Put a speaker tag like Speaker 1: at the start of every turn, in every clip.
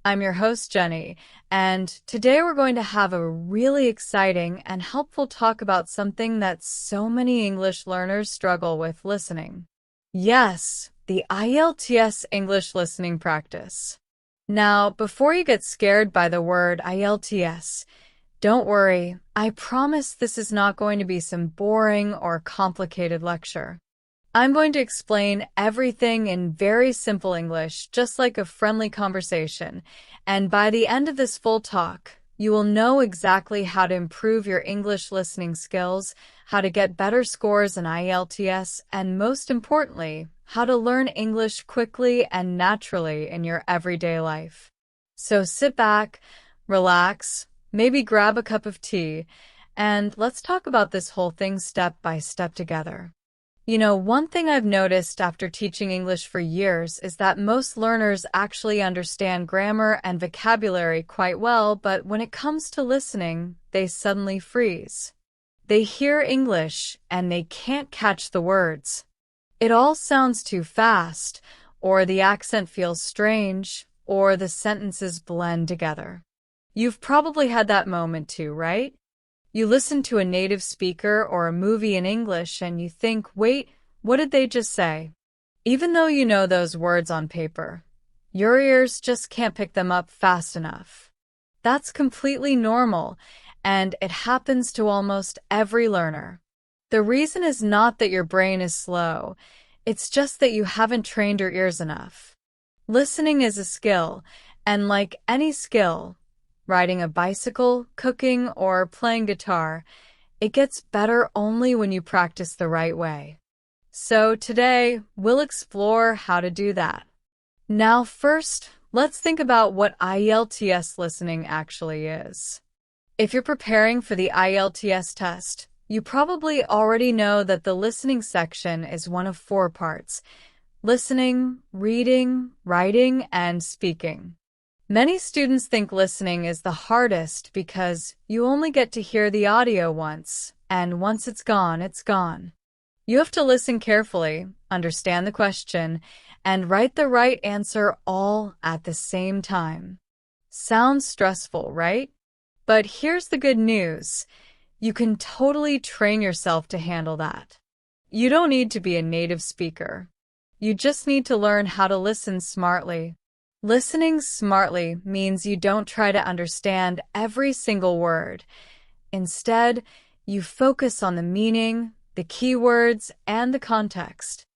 Speaker 1: I'm your host, Jenny, and today we're going to have a really exciting and helpful talk about something that so many English learners struggle with: listening. Yes, the IELTS English listening practice. Now, before you get scared by the word IELTS, don't worry. I promise this is not going to be some boring or complicated lecture. I'm going to explain everything in very simple English, just like a friendly conversation, and by the end of this full talk, you will know exactly how to improve your English listening skills, how to get better scores in IELTS, and most importantly, how to learn English quickly and naturally in your everyday life. So sit back, relax, maybe grab a cup of tea, and let's talk about this whole thing step by step together. You know, one thing I've noticed after teaching English for years is that most learners actually understand grammar and vocabulary quite well, but when it comes to listening, they suddenly freeze. They hear English and they can't catch the words. It all sounds too fast, or the accent feels strange, or the sentences blend together. You've probably had that moment too, right? You listen to a native speaker or a movie in English and you think, wait, what did they just say? Even though you know those words on paper, your ears just can't pick them up fast enough. That's completely normal, and it happens to almost every learner. The reason is not that your brain is slow, it's just that you haven't trained your ears enough. Listening is a skill, and like any skill, riding a bicycle, cooking, or playing guitar, it gets better only when you practice the right way. So today, we'll explore how to do that. Now first, let's think about what IELTS listening actually is. If you're preparing for the IELTS test, you probably already know that the listening section is one of 4 parts: listening, reading, writing, and speaking. Many students think listening is the hardest because you only get to hear the audio once, and once it's gone, it's gone. You have to listen carefully, understand the question, and write the right answer all at the same time. Sounds stressful, right? But here's the good news. You can totally train yourself to handle that. You don't need to be a native speaker. You just need to learn how to listen smartly. Listening smartly means you don't try to understand every single word. Instead, you focus on the meaning, the keywords, and the context.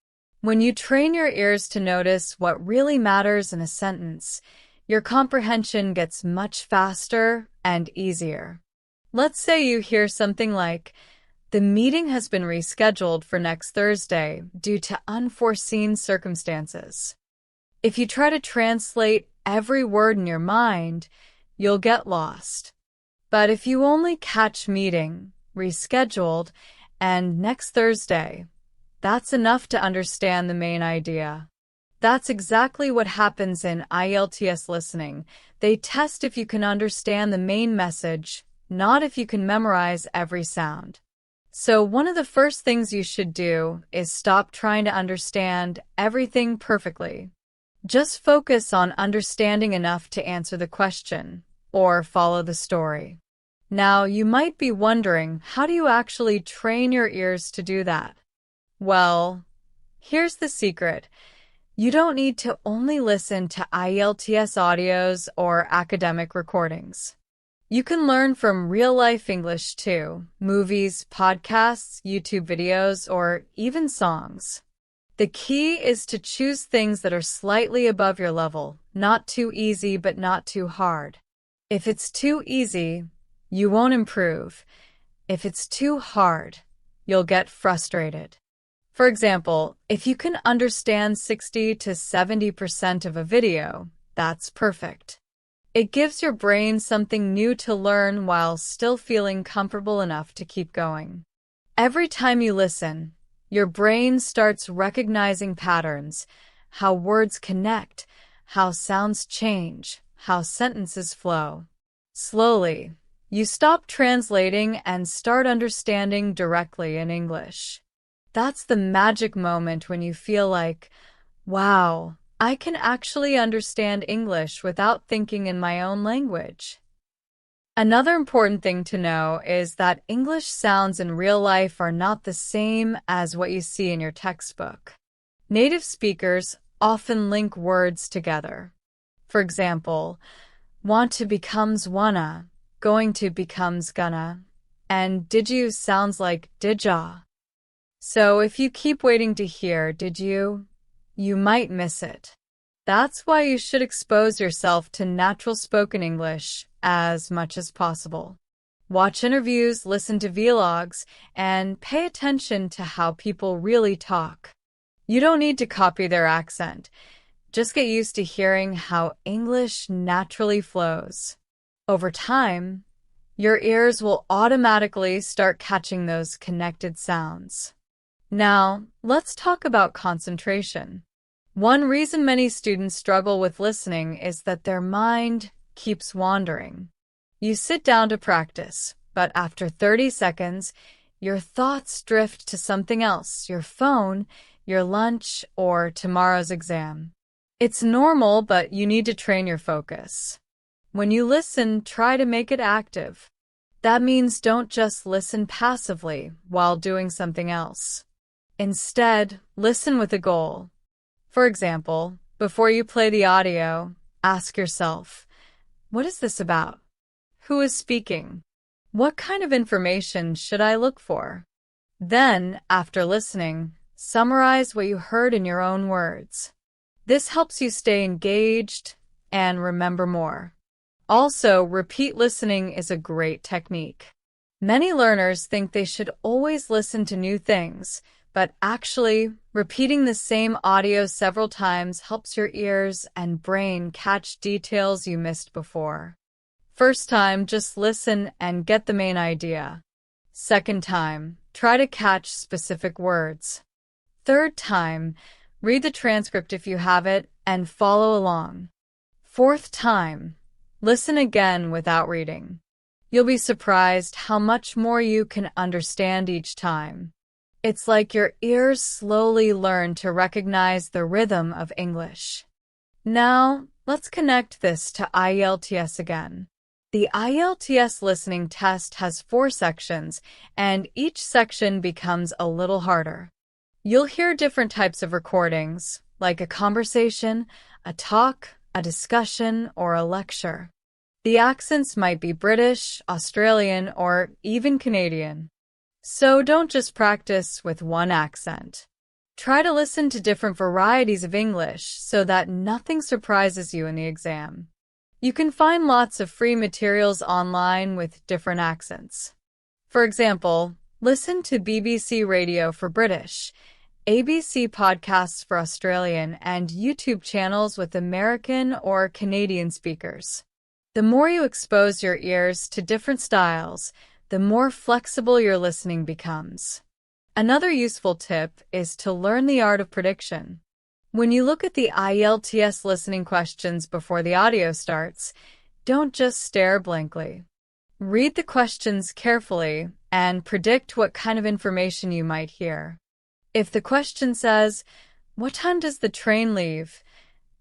Speaker 1: When you train your ears to notice what really matters in a sentence, your comprehension gets much faster and easier. Let's say you hear something like, "The meeting has been rescheduled for next Thursday due to unforeseen circumstances." If you try to translate every word in your mind, you'll get lost. But if you only catch meeting, rescheduled, and next Thursday, that's enough to understand the main idea. That's exactly what happens in IELTS listening. They test if you can understand the main message, not if you can memorize every sound. So one of the first things you should do is stop trying to understand everything perfectly. Just focus on understanding enough to answer the question or follow the story. Now, you might be wondering, how do you actually train your ears to do that? Well, here's the secret. You don't need to only listen to IELTS audios or academic recordings. You can learn from real-life English too: movies, podcasts, YouTube videos, or even songs. The key is to choose things that are slightly above your level, not too easy but not too hard. If it's too easy, you won't improve. If it's too hard, you'll get frustrated. For example, if you can understand 60 to 70% of a video, that's perfect. It gives your brain something new to learn while still feeling comfortable enough to keep going. Every time you listen, your brain starts recognizing patterns, how words connect, how sounds change, how sentences flow. Slowly, you stop translating and start understanding directly in English. That's the magic moment when you feel like, wow, I can actually understand English without thinking in my own language. Another important thing to know is that English sounds in real life are not the same as what you see in your textbook. Native speakers often link words together. For example, want to becomes wanna, going to becomes gonna, and did you sounds like didja. So if you keep waiting to hear did you might miss it. That's why you should expose yourself to natural spoken English as much as possible. Watch interviews, listen to vlogs, and pay attention to how people really talk. You don't need to copy their accent. Just get used to hearing how English naturally flows. Over time, your ears will automatically start catching those connected sounds. Now, let's talk about concentration. One reason many students struggle with listening is that their mind keeps wandering. You sit down to practice, but after 30 seconds, your thoughts drift to something else, your phone, your lunch, or tomorrow's exam. It's normal, but you need to train your focus. When you listen, try to make it active. That means don't just listen passively while doing something else. Instead, listen with a goal. For example, before you play the audio, ask yourself, what is this about? Who is speaking? What kind of information should I look for? Then, after listening, summarize what you heard in your own words. This helps you stay engaged and remember more. Also, repeat listening is a great technique. Many learners think they should always listen to new things, but actually, repeating the same audio several times helps your ears and brain catch details you missed before. First time, just listen and get the main idea. Second time, try to catch specific words. Third time, read the transcript if you have it and follow along. Fourth time, listen again without reading. You'll be surprised how much more you can understand each time. It's like your ears slowly learn to recognize the rhythm of English. Now, let's connect this to IELTS again. The IELTS listening test has 4 sections, and each section becomes a little harder. You'll hear different types of recordings, like a conversation, a talk, a discussion, or a lecture. The accents might be British, Australian, or even Canadian. So don't just practice with one accent. Try to listen to different varieties of English so that nothing surprises you in the exam. You can find lots of free materials online with different accents. For example, listen to BBC Radio for British, ABC podcasts for Australian, and YouTube channels with American or Canadian speakers. The more you expose your ears to different styles, the more flexible your listening becomes. Another useful tip is to learn the art of prediction. When you look at the IELTS listening questions before the audio starts, don't just stare blankly. Read the questions carefully and predict what kind of information you might hear. If the question says, "What time does the train leave?"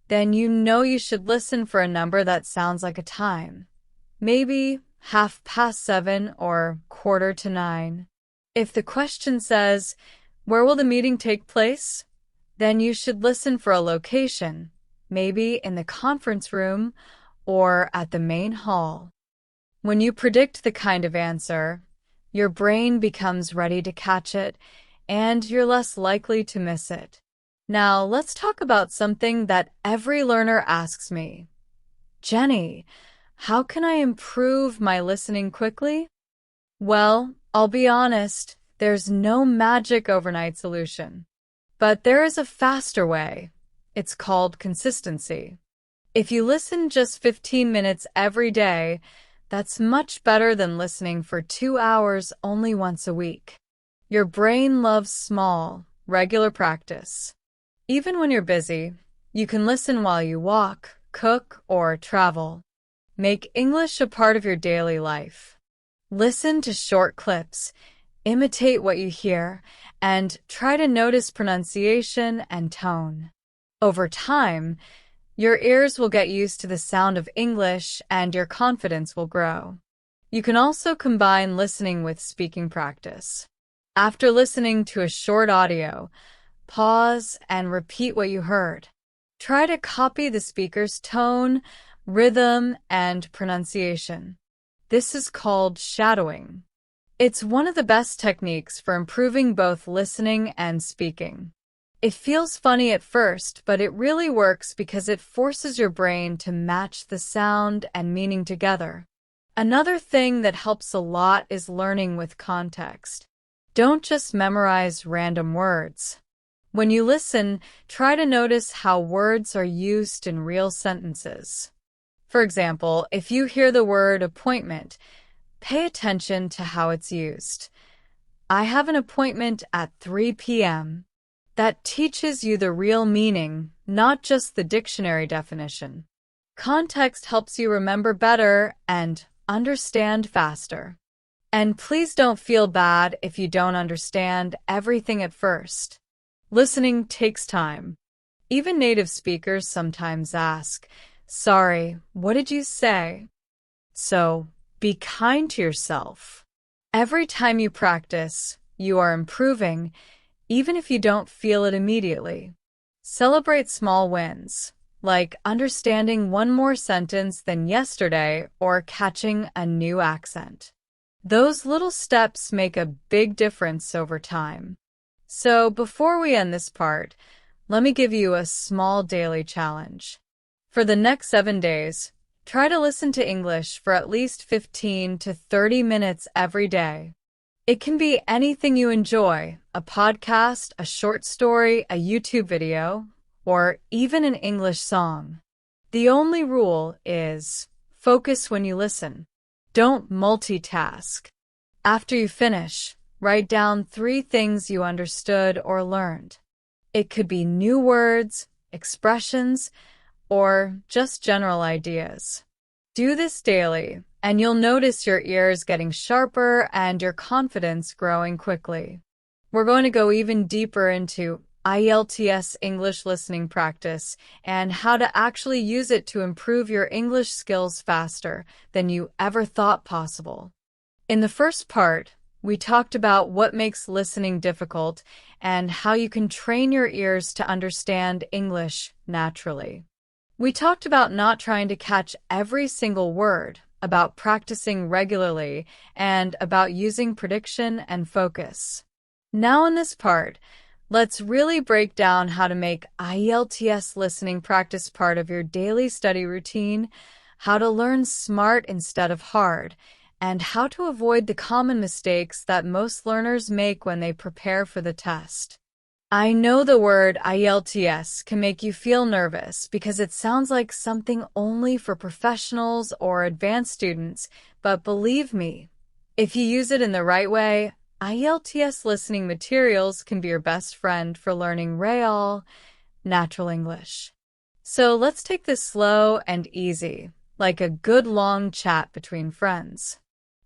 Speaker 1: then you know you should listen for a number that sounds like a time. Maybe 7:30 or 9:15. If the question says, "Where will the meeting take place?" then you should listen for a location, maybe in the conference room or at the main hall. When you predict the kind of answer, your brain becomes ready to catch it, and you're less likely to miss it. Now, let's talk about something that every learner asks me. Jenny, how can I improve my listening quickly? Well, I'll be honest, there's no magic overnight solution. But there is a faster way. It's called consistency. If you listen just 15 minutes every day, that's much better than listening for 2 hours only once a week. Your brain loves small, regular practice. Even when you're busy, you can listen while you walk, cook, or travel. Make English a part of your daily life. Listen to short clips, imitate what you hear, and try to notice pronunciation and tone. Over time, your ears will get used to the sound of English and your confidence will grow. You can also combine listening with speaking practice. After listening to a short audio, pause and repeat what you heard. Try to copy the speaker's tone, rhythm, and pronunciation. This is called shadowing. It's one of the best techniques for improving both listening and speaking. It feels funny at first, but it really works because it forces your brain to match the sound and meaning together. Another thing that helps a lot is learning with context. Don't just memorize random words. When you listen, try to notice how words are used in real sentences. For example, if you hear the word appointment, pay attention to how it's used. I have an appointment at 3 p.m. That teaches you the real meaning, not just the dictionary definition. Context helps you remember better and understand faster. And please don't feel bad if you don't understand everything at first. Listening takes time. Even native speakers sometimes ask, "Sorry, what did you say?" So, be kind to yourself. Every time you practice, you are improving, even if you don't feel it immediately. Celebrate small wins, like understanding one more sentence than yesterday or catching a new accent. Those little steps make a big difference over time. So before we end this part, let me give you a small daily challenge. For the next 7 days, try to listen to English for at least 15 to 30 minutes every day. It can be anything you enjoy, a podcast, a short story, a YouTube video, or even an English song. The only rule is focus when you listen. Don't multitask. After you finish, write down 3 things you understood or learned. It could be new words, expressions, or just general ideas. Do this daily, and you'll notice your ears getting sharper and your confidence growing quickly. We're going to go even deeper into IELTS English listening practice and how to actually use it to improve your English skills faster than you ever thought possible. In the first part, we talked about what makes listening difficult and how you can train your ears to understand English naturally. We talked about not trying to catch every single word, about practicing regularly, and about using prediction and focus. Now in this part, let's really break down how to make IELTS listening practice part of your daily study routine, how to learn smart instead of hard, and how to avoid the common mistakes that most learners make when they prepare for the test. I know the word IELTS can make you feel nervous because it sounds like something only for professionals or advanced students, but believe me, if you use it in the right way, IELTS listening materials can be your best friend for learning real, natural English. So let's take this slow and easy, like a good long chat between friends.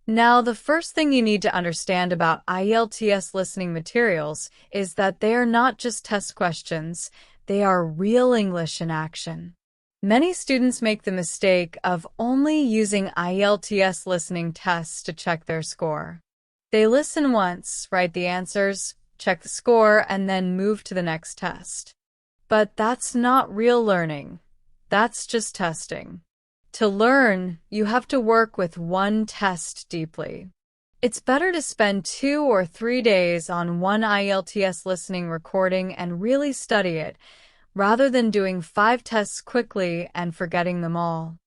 Speaker 1: Now, the first thing you need to understand about IELTS listening materials is that they are not just test questions, they are real English in action. Many students make the mistake of only using IELTS listening tests to check their score. They listen once, write the answers, check the score, and then move to the next test. But that's not real learning. That's just testing. To learn, you have to work with one test deeply. It's better to spend 2 or 3 days on one IELTS listening recording and really study it, rather than doing 5 tests quickly and forgetting them all.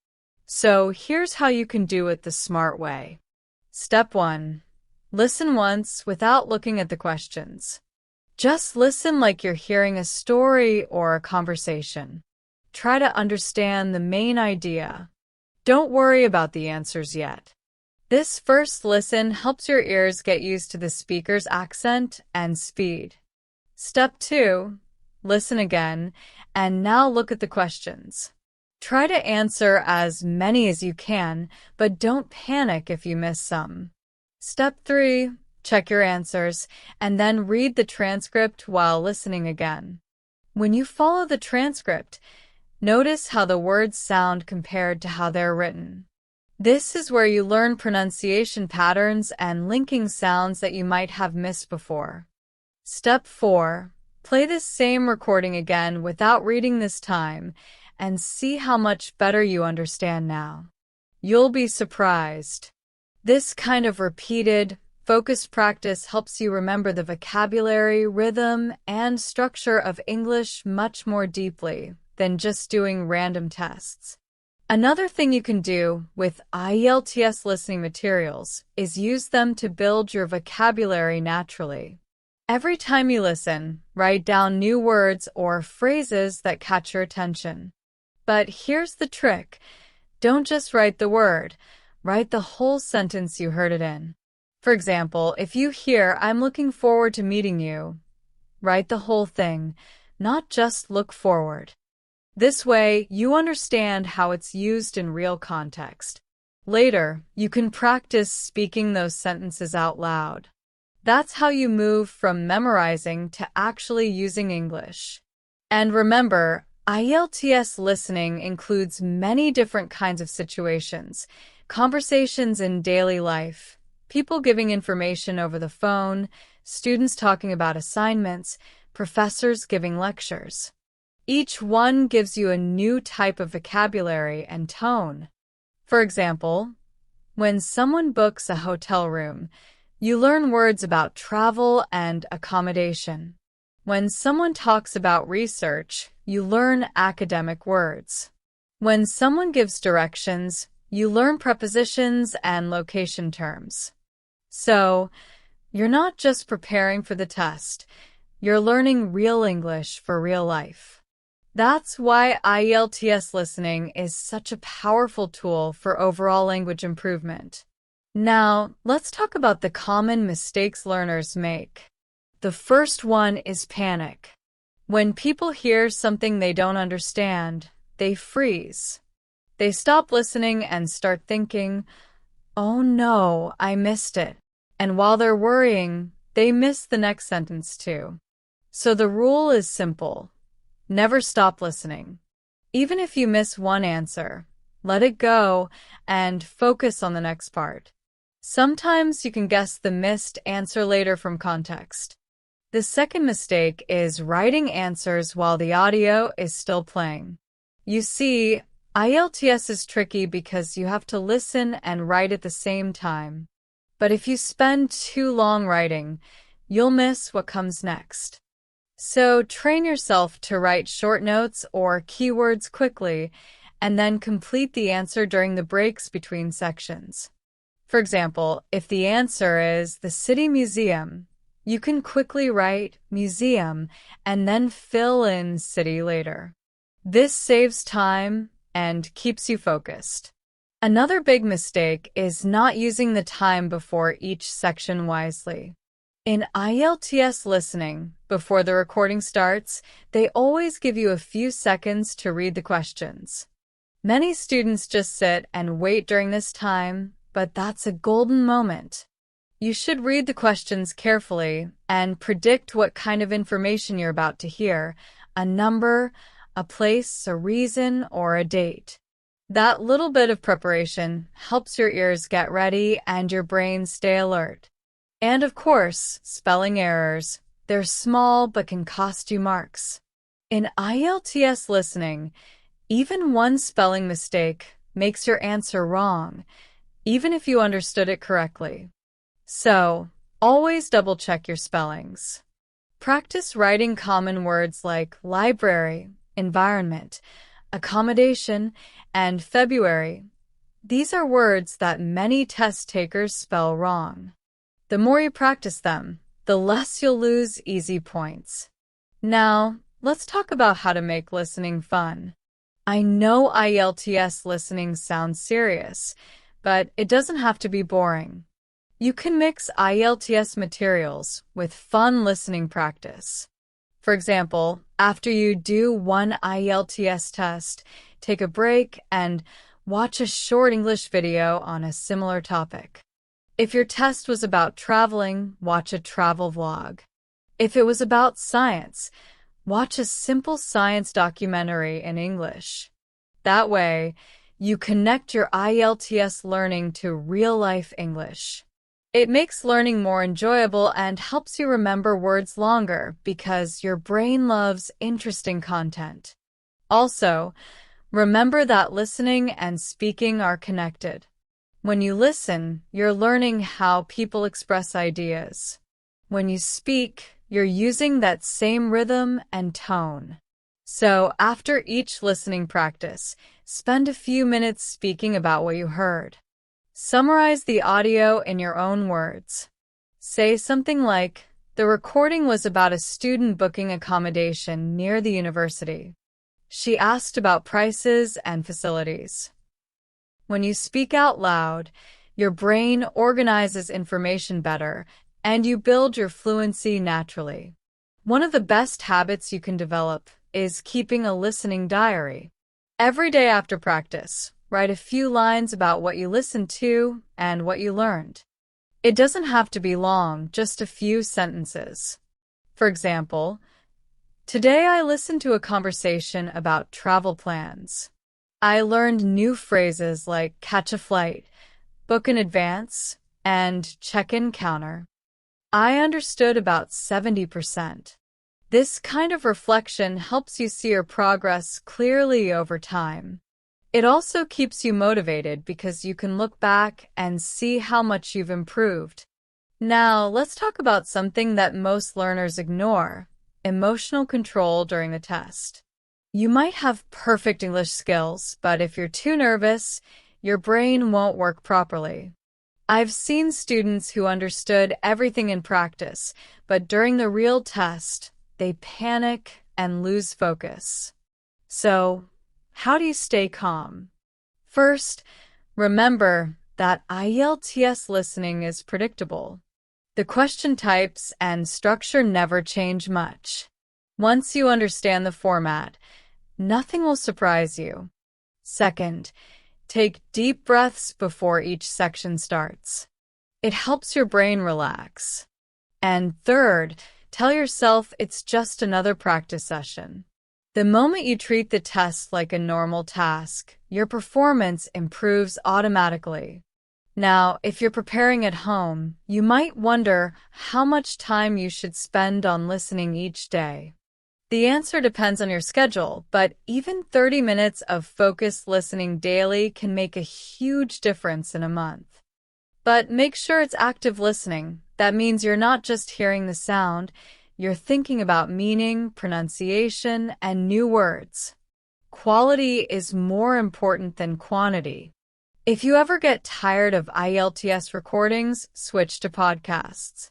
Speaker 1: So here's how you can do it the smart way. Step 1. Listen once without looking at the questions. Just listen like you're hearing a story or a conversation. Try to understand the main idea. Don't worry about the answers yet. This first listen helps your ears get used to the speaker's accent and speed. Step 2. Listen again, and now look at the questions. Try to answer as many as you can, but don't panic if you miss some. Step 3. Check your answers, and then read the transcript while listening again. When you follow the transcript, notice how the words sound compared to how they're written. This is where you learn pronunciation patterns and linking sounds that you might have missed before. Step 4. Play this same recording again without reading this time and see how much better you understand now. You'll be surprised. This kind of repeated, focused practice helps you remember the vocabulary, rhythm, and structure of English much more deeply than just doing random tests. Another thing you can do with IELTS listening materials is use them to build your vocabulary naturally. Every time you listen, write down new words or phrases that catch your attention. But here's the trick. Don't just write the word. Write the whole sentence you heard it in. For example, if you hear, "I'm looking forward to meeting you," write the whole thing, not just look forward. This way, you understand how it's used in real context. Later, you can practice speaking those sentences out loud. That's how you move from memorizing to actually using English. And remember, IELTS listening includes many different kinds of situations, conversations in daily life, people giving information over the phone, students talking about assignments, professors giving lectures. Each one gives you a new type of vocabulary and tone. For example, when someone books a hotel room, you learn words about travel and accommodation. When someone talks about research, you learn academic words. When someone gives directions, you learn prepositions and location terms. So, you're not just preparing for the test, you're learning real English for real life. That's why IELTS listening is such a powerful tool for overall language improvement. Now, let's talk about the common mistakes learners make. The first one is panic. When people hear something they don't understand, they freeze. They stop listening and start thinking, "Oh no, I missed it." And while they're worrying, they miss the next sentence too. So the rule is simple. Never stop listening. Even if you miss one answer, let it go and focus on the next part. Sometimes you can guess the missed answer later from context. The second mistake is writing answers while the audio is still playing. You see, IELTS is tricky because you have to listen and write at the same time. But if you spend too long writing, you'll miss what comes next. So train yourself to write short notes or keywords quickly and then complete the answer during the breaks between sections. For example, if the answer is the City Museum, you can quickly write museum and then fill in city later. This saves time and keeps you focused. Another big mistake is not using the time before each section wisely. In IELTS listening, before the recording starts, they always give you a few seconds to read the questions. Many students just sit and wait during this time, but that's a golden moment. You should read the questions carefully and predict what kind of information you're about to hear, a number, a place, a reason, or a date. That little bit of preparation helps your ears get ready and your brain stay alert. And of course, spelling errors. They're small but can cost you marks. In IELTS listening, even one spelling mistake makes your answer wrong, even if you understood it correctly. So, always double-check your spellings. Practice writing common words like library, environment, accommodation, and February. These are words that many test takers spell wrong. The more you practice them, the less you'll lose easy points. Now, let's talk about how to make listening fun. I know IELTS listening sounds serious, but it doesn't have to be boring. You can mix IELTS materials with fun listening practice. For example, after you do one IELTS test, take a break and watch a short English video on a similar topic. If your test was about traveling, watch a travel vlog. If it was about science, Watch a simple science documentary in English. That way, you connect your IELTS learning to real-life English. It makes learning more enjoyable and helps you remember words longer because your brain loves interesting content. Also, remember that listening and speaking are connected. When you listen, you're learning how people express ideas. When you speak, you're using that same rhythm and tone. So, after each listening practice, spend a few minutes speaking about what you heard. Summarize the audio in your own words. Say something like, "The recording was about a student booking accommodation near the university. She asked about prices and facilities." When you speak out loud, your brain organizes information better, and you build your fluency naturally. One of the best habits you can develop is keeping a listening diary. Every day after practice, write a few lines about what you listened to and what you learned. It doesn't have to be long, just a few sentences. For example, today I listened to a conversation about travel plans. I learned new phrases like catch a flight, book in advance, and check-in counter. I understood about 70%. This kind of reflection helps you see your progress clearly over time. It also keeps you motivated because you can look back and see how much you've improved. Now, let's talk about something that most learners ignore: emotional control during the test. You might have perfect English skills, but if you're too nervous, your brain won't work properly. I've seen students who understood everything in practice, but during the real test, they panic and lose focus. So, how do you stay calm? First, remember that IELTS listening is predictable. The question types and structure never change much. Once you understand the format, nothing will surprise you. Second, take deep breaths before each section starts. It helps your brain relax. And third, tell yourself it's just another practice session. The moment you treat the test like a normal task, your performance improves automatically. Now, if you're preparing at home, you might wonder how much time you should spend on listening each day. The answer depends on your schedule, but even 30 minutes of focused listening daily can make a huge difference in a month. But make sure it's active listening. That means you're not just hearing the sound, you're thinking about meaning, pronunciation, and new words. Quality is more important than quantity. If you ever get tired of IELTS recordings, switch to podcasts.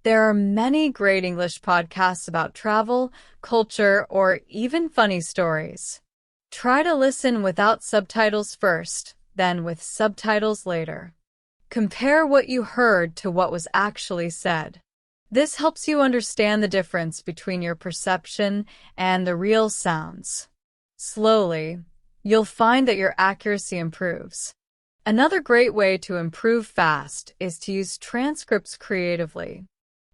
Speaker 1: There are many great English podcasts about travel, culture, or even funny stories. Try to listen without subtitles first, then with subtitles later. Compare what you heard to what was actually said. This helps you understand the difference between your perception and the real sounds. Slowly, you'll find that your accuracy improves. Another great way to improve fast is to use transcripts creatively.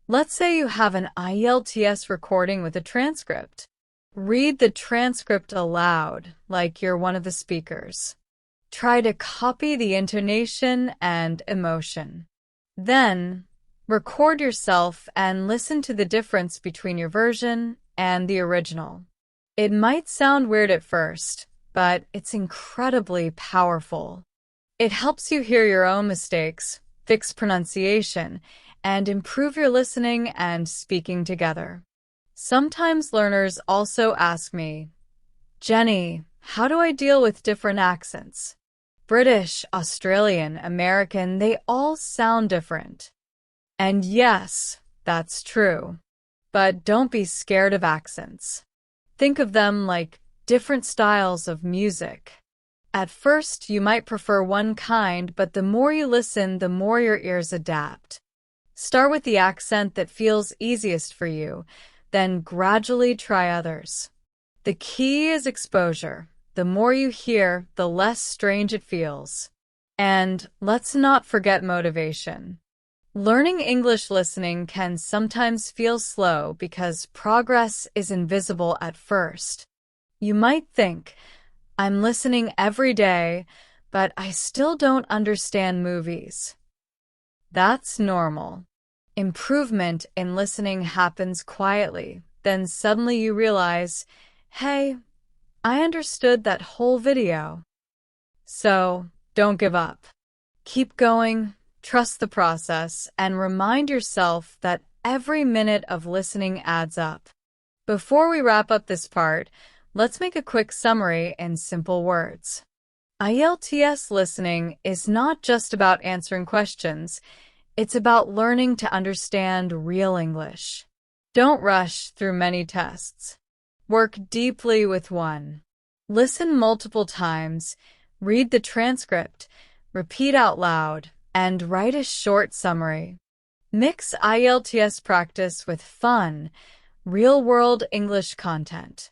Speaker 1: Let's say you have an IELTS recording with a transcript. Read the transcript aloud, like you're one of the speakers. Try to copy the intonation and emotion. Then, record yourself and listen to the difference between your version and the original. It might sound weird at first, but it's incredibly powerful. It helps you hear your own mistakes, fix pronunciation, and improve your listening and speaking together. Sometimes learners also ask me, "Jenny, how do I deal with different accents? British, Australian, American, they all sound different." And yes, that's true. But don't be scared of accents. Think of them like different styles of music. At first, you might prefer one kind, but the more you listen, the more your ears adapt. Start with the accent that feels easiest for you, then gradually try others. The key is exposure. The more you hear, the less strange it feels. And let's not forget motivation. Learning English listening can sometimes feel slow because progress is invisible at first. You might think, I'm listening every day, but I still don't understand movies. That's normal. Improvement in listening happens quietly. Then suddenly you realize, hey, I understood that whole video. So, don't give up. Keep going, trust the process, and remind yourself that every minute of listening adds up. Before we wrap up this part, let's make a quick summary in simple words. IELTS listening is not just about answering questions, it's about learning to understand real English. Don't rush through many tests. Work deeply with one. Listen multiple times, read the transcript, repeat out loud, and write a short summary. Mix IELTS practice with fun, real-world English content.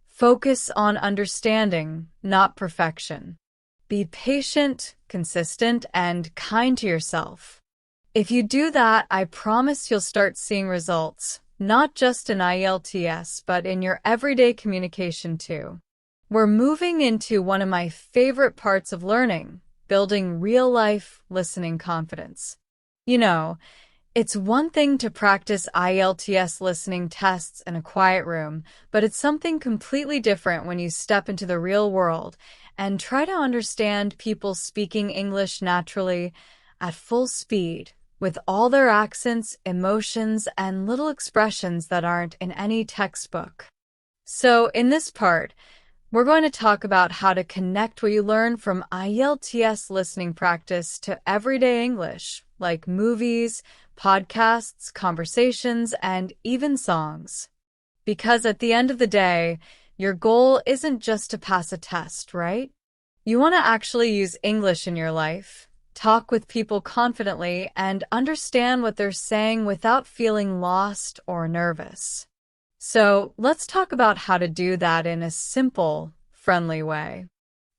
Speaker 1: Focus on understanding, not perfection. Be patient, consistent, and kind to yourself. If you do that, I promise you'll start seeing results, not just in IELTS, but in your everyday communication too. We're moving into one of my favorite parts of learning, building real-life listening confidence. You know, it's one thing to practice IELTS listening tests in a quiet room, but it's something completely different when you step into the real world and try to understand people speaking English naturally, at full speed, with all their accents, emotions, and little expressions that aren't in any textbook. So, in this part, we're going to talk about how to connect what you learn from IELTS listening practice to everyday English, like movies, podcasts, conversations, and even songs. Because at the end of the day, your goal isn't just to pass a test, right? You want to actually use English in your life, talk with people confidently, and understand what they're saying without feeling lost or nervous. So let's talk about how to do that in a simple, friendly way.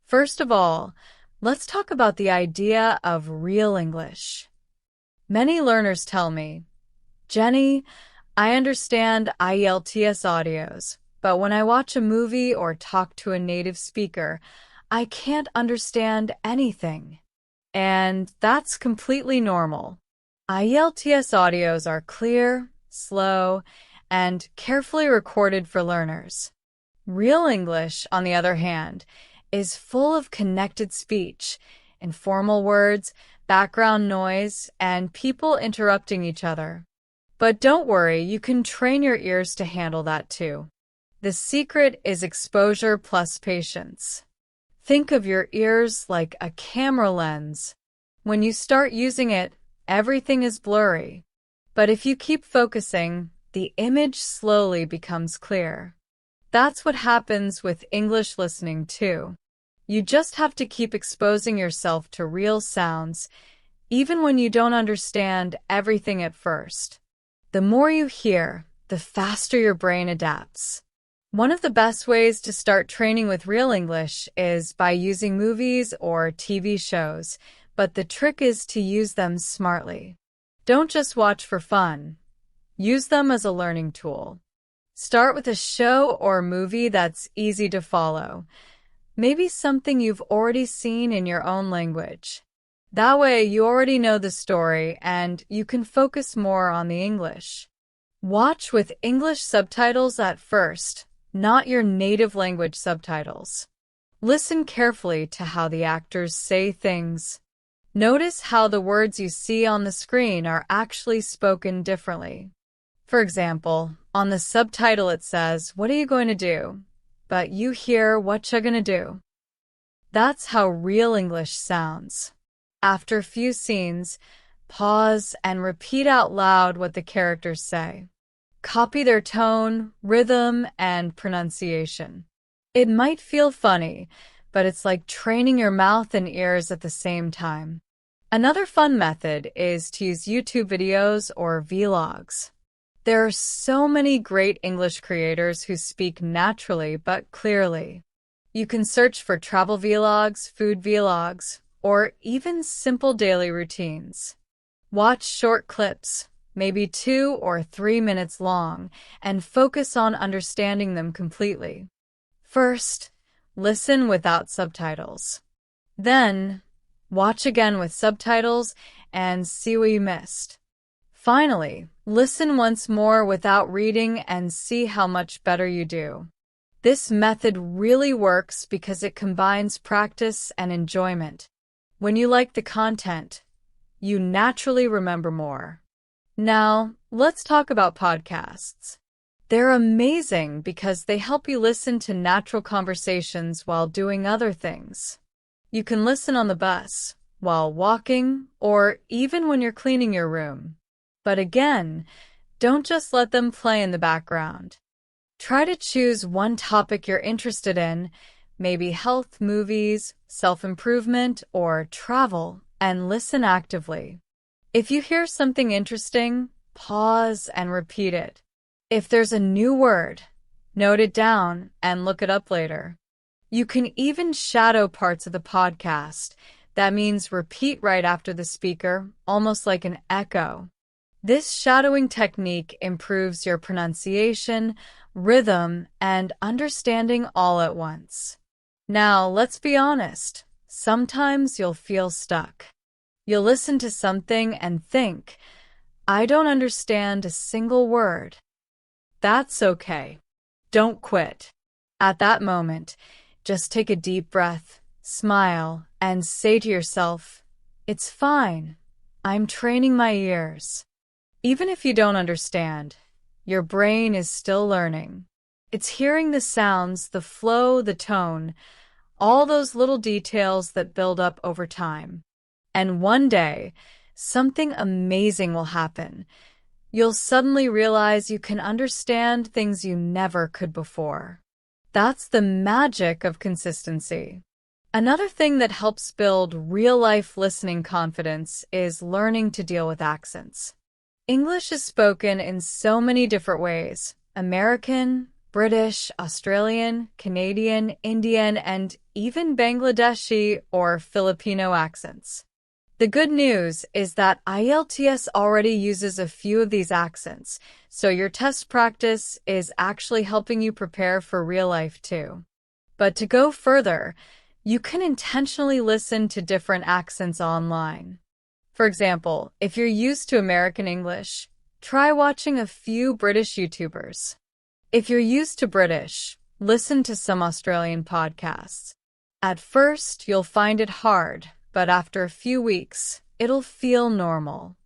Speaker 1: First of all, let's talk about the idea of real English. Many learners tell me, Jenny, I understand IELTS audios, but when I watch a movie or talk to a native speaker, I can't understand anything. And that's completely normal. IELTS audios are clear, slow, and carefully recorded for learners. Real English, on the other hand, is full of connected speech, informal words, background noise, and people interrupting each other. But don't worry, you can train your ears to handle that too. The secret is exposure plus patience. Think of your ears like a camera lens. When you start using it, everything is blurry. But if you keep focusing, the image slowly becomes clear. That's what happens with English listening too. You just have to keep exposing yourself to real sounds, even when you don't understand everything at first. The more you hear, the faster your brain adapts. One of the best ways to start training with real English is by using movies or TV shows, but the trick is to use them smartly. Don't just watch for fun. Use them as a learning tool. Start with a show or movie that's easy to follow. Maybe something you've already seen in your own language. That way, you already know the story and you can focus more on the English. Watch with English subtitles at first, not your native language subtitles. Listen carefully to how the actors say things. Notice how the words you see on the screen are actually spoken differently. For example, on the subtitle it says, "What are you going to do?" But you hear, "What you gonna do?" That's how real English sounds. After a few scenes, pause and repeat out loud what the characters say. Copy their tone, rhythm, and pronunciation. It might feel funny, but it's like training your mouth and ears at the same time. Another fun method is to use YouTube videos or vlogs. There are so many great English creators who speak naturally but clearly. You can search for travel vlogs, food vlogs, or even simple daily routines. Watch short clips, maybe 2 or 3 minutes long, and focus on understanding them completely. First, listen without subtitles. Then, watch again with subtitles and see what you missed. Finally, listen once more without reading and see how much better you do. This method really works because it combines practice and enjoyment. When you like the content, you naturally remember more. Now, let's talk about podcasts. They're amazing because they help you listen to natural conversations while doing other things. You can listen on the bus, while walking, or even when you're cleaning your room. But again, don't just let them play in the background. Try to choose one topic you're interested in, maybe health, movies, self-improvement, or travel, and listen actively. If you hear something interesting, pause and repeat it. If there's a new word, note it down and look it up later. You can even shadow parts of the podcast. That means repeat right after the speaker, almost like an echo. This shadowing technique improves your pronunciation, rhythm, and understanding all at once. Now, let's be honest. Sometimes you'll feel stuck. You'll listen to something and think, I don't understand a single word. That's okay. Don't quit. At that moment, just take a deep breath, smile, and say to yourself, it's fine. I'm training my ears. Even if you don't understand, your brain is still learning. It's hearing the sounds, the flow, the tone, all those little details that build up over time. And one day, something amazing will happen. You'll suddenly realize you can understand things you never could before. That's the magic of consistency. Another thing that helps build real-life listening confidence is learning to deal with accents. English is spoken in so many different ways: American, British, Australian, Canadian, Indian, and even Bangladeshi or Filipino accents. The good news is that IELTS already uses a few of these accents, so your test practice is actually helping you prepare for real life too. But to go further, you can intentionally listen to different accents online. For example, if you're used to American English, try watching a few British YouTubers. If you're used to British, listen to some Australian podcasts. At first, you'll find it hard, but after a few weeks, it'll feel normal.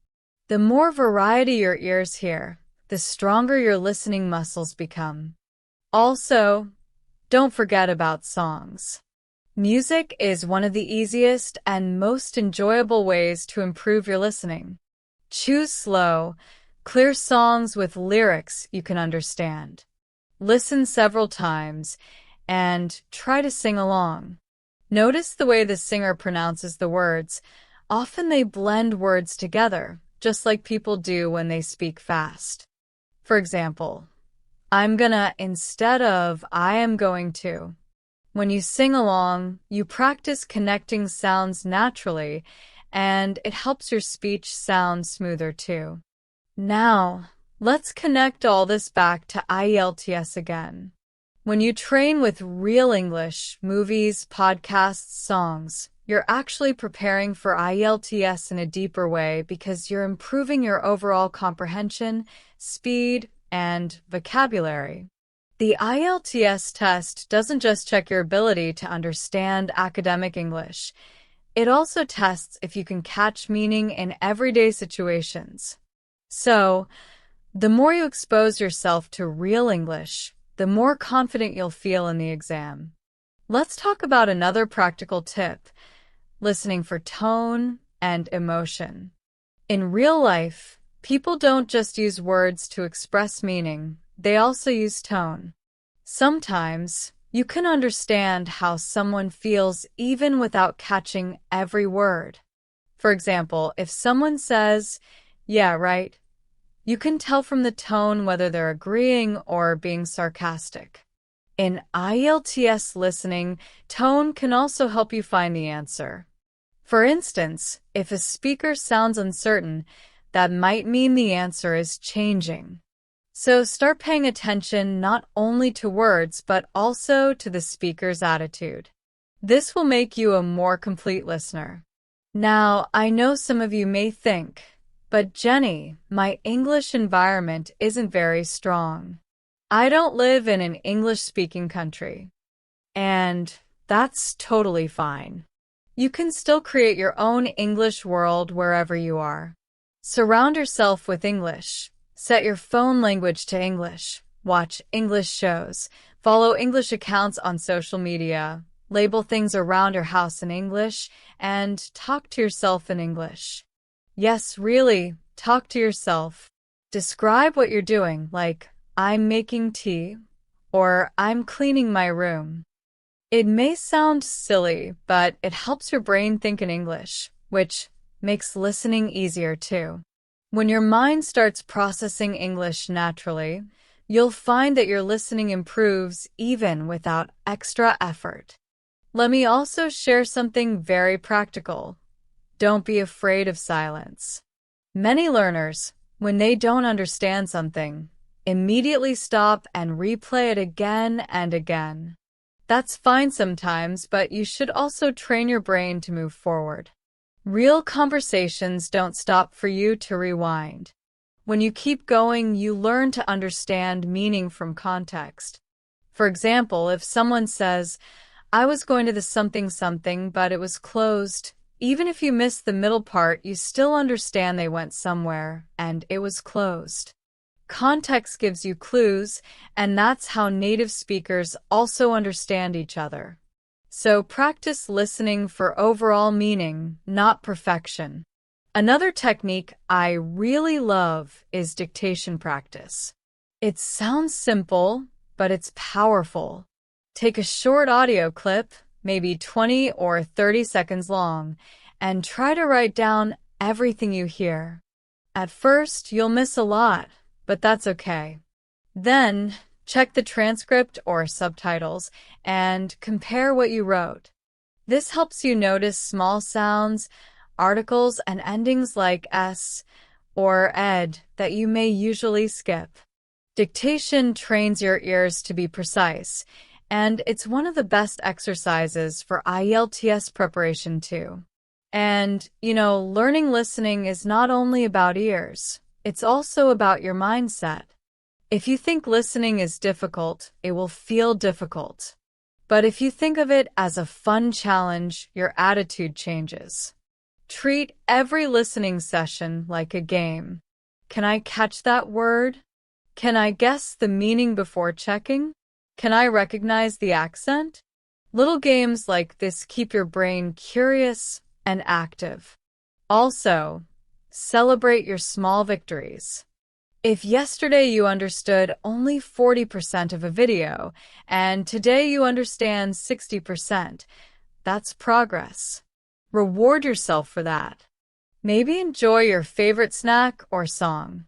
Speaker 1: The more variety your ears hear, the stronger your listening muscles become. Also, don't forget about songs. Music is one of the easiest and most enjoyable ways to improve your listening. Choose slow, clear songs with lyrics you can understand. Listen several times and try to sing along. Notice the way the singer pronounces the words. Often they blend words together, just like people do when they speak fast. For example, I'm gonna instead of I am going to. When you sing along, you practice connecting sounds naturally, and it helps your speech sound smoother too. Now, let's connect all this back to IELTS again. When you train with real English, movies, podcasts, songs, you're actually preparing for IELTS in a deeper way because you're improving your overall comprehension, speed, and vocabulary. The IELTS test doesn't just check your ability to understand academic English. It also tests if you can catch meaning in everyday situations. So, the more you expose yourself to real English, the more confident you'll feel in the exam. Let's talk about another practical tip: listening for tone and emotion. In real life, people don't just use words to express meaning, they also use tone. Sometimes, you can understand how someone feels even without catching every word. For example, if someone says, "Yeah, right," you can tell from the tone whether they're agreeing or being sarcastic. In IELTS listening, tone can also help you find the answer. For instance, if a speaker sounds uncertain, that might mean the answer is changing. So start paying attention not only to words, but also to the speaker's attitude. This will make you a more complete listener. Now, I know some of you may think, but Jenny, my English environment isn't very strong. I don't live in an English-speaking country. And that's totally fine. You can still create your own English world wherever you are. Surround yourself with English. Set your phone language to English. Watch English shows. Follow English accounts on social media. Label things around your house in English, and talk to yourself in English. Yes, really, talk to yourself. Describe what you're doing, like, I'm making tea, or I'm cleaning my room. It may sound silly, but it helps your brain think in English, which makes listening easier too. When your mind starts processing English naturally, you'll find that your listening improves even without extra effort. Let me also share something very practical. Don't be afraid of silence. Many learners, when they don't understand something, immediately stop and replay it again and again. That's fine sometimes, but you should also train your brain to move forward. Real conversations don't stop for you to rewind. When you keep going, you learn to understand meaning from context. For example, if someone says, I was going to the something, but it was closed, even if you miss the middle part, you still understand they went somewhere, and it was closed. Context gives you clues, and that's how native speakers also understand each other. So practice listening for overall meaning, not perfection. Another technique I really love is dictation practice. It sounds simple, but it's powerful. Take a short audio clip, maybe 20 or 30 seconds long, and try to write down everything you hear. At first, you'll miss a lot, but that's okay. Then, check the transcript or subtitles and compare what you wrote. This helps you notice small sounds, articles, and endings like s or ed that you may usually skip. Dictation trains your ears to be precise, and it's one of the best exercises for IELTS preparation too. And, learning listening is not only about ears, it's also about your mindset. If you think listening is difficult, it will feel difficult. But if you think of it as a fun challenge, your attitude changes. Treat every listening session like a game. Can I catch that word? Can I guess the meaning before checking? Can I recognize the accent? Little games like this keep your brain curious and active. Also, celebrate your small victories. If yesterday you understood only 40% of a video, and today you understand 60%, that's progress. Reward yourself for that. Maybe enjoy your favorite snack or song.